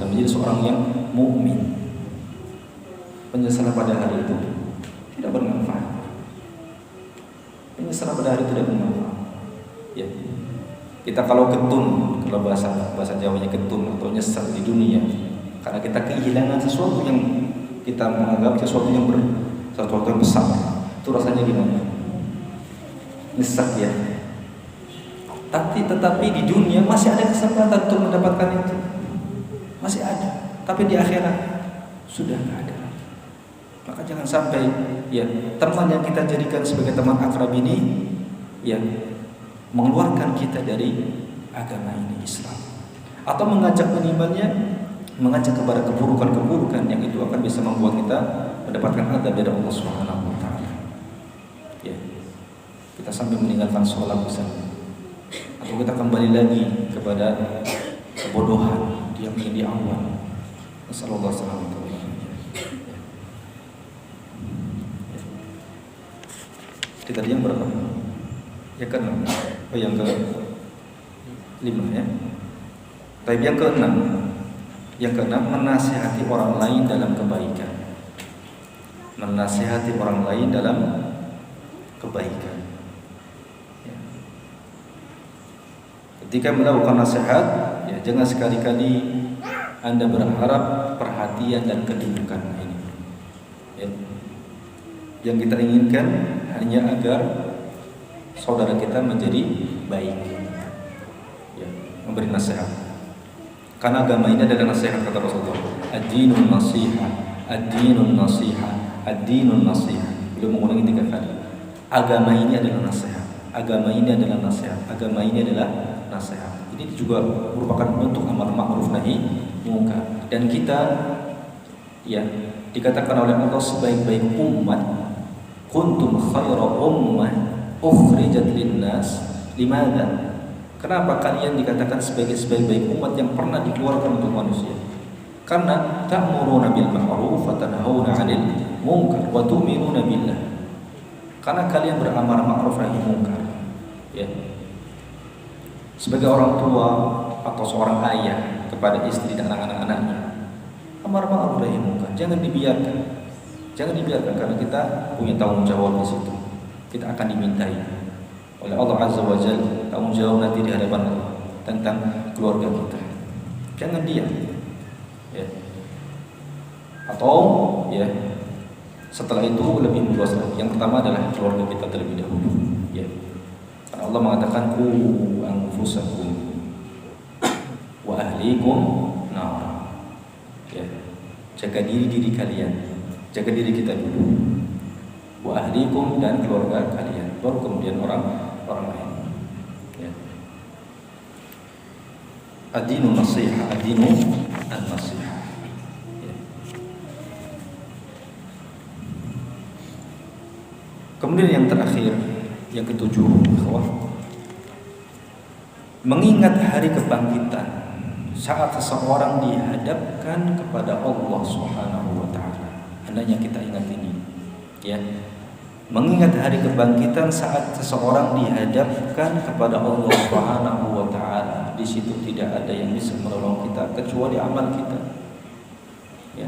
menjadi seorang yang mukmin. Penyesalan pada hari itu tidak bermanfaat. Penyesalan pada hari itu tidak bermanfaat. Ya. Kita kalau ketun, kalau bahasa Jawanya ketun atau nyesek di dunia, karena kita kehilangan sesuatu yang kita menganggap sesuatu yang besar, itu rasanya gimana? Nyesek ya. Tetapi di dunia masih ada kesempatan untuk mendapatkan itu, masih ada. Tapi di akhirat sudah nggak ada. Maka jangan sampai ya teman yang kita jadikan sebagai teman akrab ini ya mengeluarkan kita dari agama ini, Islam, atau mengajak menimbulnya, mengajak kepada keburukan-keburukan yang itu akan bisa membuat kita mendapatkan azab dari Allah Subhanahu wa taala. Ya. Kita sampai meninggalkan sholat misalnya, atau kita kembali lagi kepada kebodohan yang menjadi awal. Sallallahu alaihi wasallam. Kita yang berapa? Ya kan? Oh, yang ke-5 ya. Tapi yang ke-6. Yang ke-6 menasihati orang lain dalam kebaikan. Menasihati orang lain dalam kebaikan. Ya. Ketika melakukan nasihat, ya jangan sekali-kali Anda berharap perhatian dan kedudukan ini. Ya. Yang kita inginkan hanya agar saudara kita menjadi baik, ya, memberi nasihat. Karena agama ini adalah nasihat, kata Rasulullah. Ad-dinun nasiha, ad-dinun nasiha, ad-dinun nasiha. Beliau mengulangi 3 kali. Agama ini adalah nasihat, agama ini adalah nasihat, agama ini adalah nasihat. Ini juga merupakan bentuk amar ma'ruf nahi munkar. Dan kita ya dikatakan oleh Allah sebaik-baik umat. Kuntum khaira ummah ukhrijat linnas. Limadha? Kenapa kalian dikatakan sebagai sebaik-baik umat yang pernah dikeluarkan untuk manusia? Karena ta'muruna bil ma'ruf wa tanhauna 'anil munkar wa tu'minuna billah. Karena kalian beramar ma'ruf nahi munkar. Ya. Sebagai orang tua atau seorang ayah kepada istri dan anak-anaknya, amar ma'ruf nahi munkar jangan dibiarkan. Jangan dibiarkan, karena kita punya tanggung jawab di situ. Kita akan dimintai oleh Allah Azza wa Jalla tanggung jawab nanti di hadapan Allah tentang keluarga kita. Jangan diam. Ya. Atau ya setelah itu lebih luas lagi. Yang pertama adalah keluarga kita terlebih dahulu. Ya. Karena Allah mengatakan ku anfusakum wa ahlikum nar. Ya. Jaga diri kalian. Jaga diri kita dulu. Wa ahlikum, dan keluarga kalian. Baru kemudian orang lain. Ya. Ad-dinu nasiha, ad-dinu an-nasiha. Ya. Kemudian yang terakhir, yang ke-7, mengingat hari kebangkitan saat seseorang dihadapkan kepada Allah Subhanahu wa taala. Hendaknya kita ingat ini, ya. Mengingat hari kebangkitan saat seseorang dihadapkan kepada Allah Subhanahu wa taala. Di situ tidak ada yang bisa menolong kita kecuali amal kita. Ya.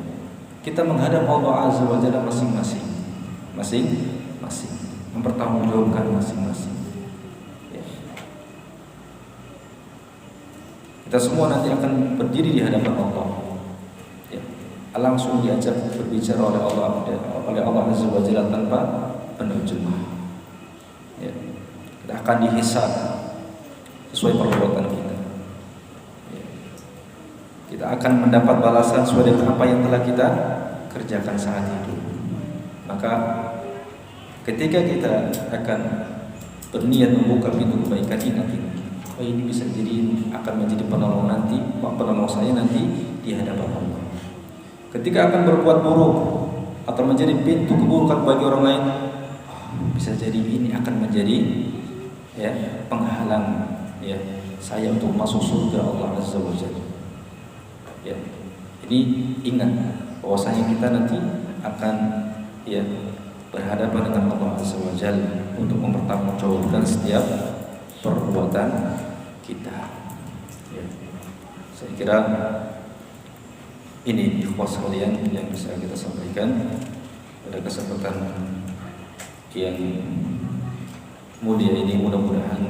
Kita menghadap Allah Azza wa Jalla masing-masing. Mempertanggungjawabkan masing-masing. Ya. Kita semua nanti akan berdiri di hadapan Allah. Langsung diajak berbicara oleh Allah Azza wa Jalla tanpa penerjemah. Ya. Kita akan dihisab sesuai perbuatan kita. Ya. Kita akan mendapat balasan sesuai dengan apa yang telah kita kerjakan saat itu. Maka ketika kita akan berniat membuka pintu kebaikan ini, oh ini bisa jadi akan menjadi penolong nanti, penolong saya nanti di hadapan Allah. Ketika akan berbuat buruk atau menjadi pintu keburukan bagi orang lain, bisa jadi ini akan menjadi ya penghalang ya saya untuk masuk surga Allah Azza wa Jalla. Ya. Ini ingat bahwasanya kita nanti akan ya berhadapan dengan Allah Azza wa Jalla untuk mempertanggungjawabkan setiap perbuatan kita. Ya. Saya kira ini ikhwah sekalian yang bisa kita sampaikan pada kesempatan yang mulia ini. Mudah-mudahan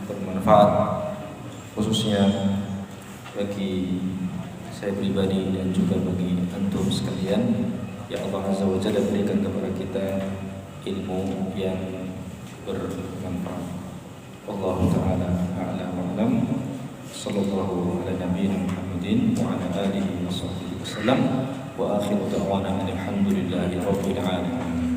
bermanfaat khususnya bagi saya pribadi dan juga bagi antum sekalian. Ya Allah Azza wa Jalla berikan kepada kita ilmu yang bermanfaat. Allah Ta'ala a'la wa a'lam. Sallallahu ala nabiyyina Muhammadin wa ala alihi wa sahbihi wasallam. Wa akhiru da'wana alhamdulillahi rabbil alamin.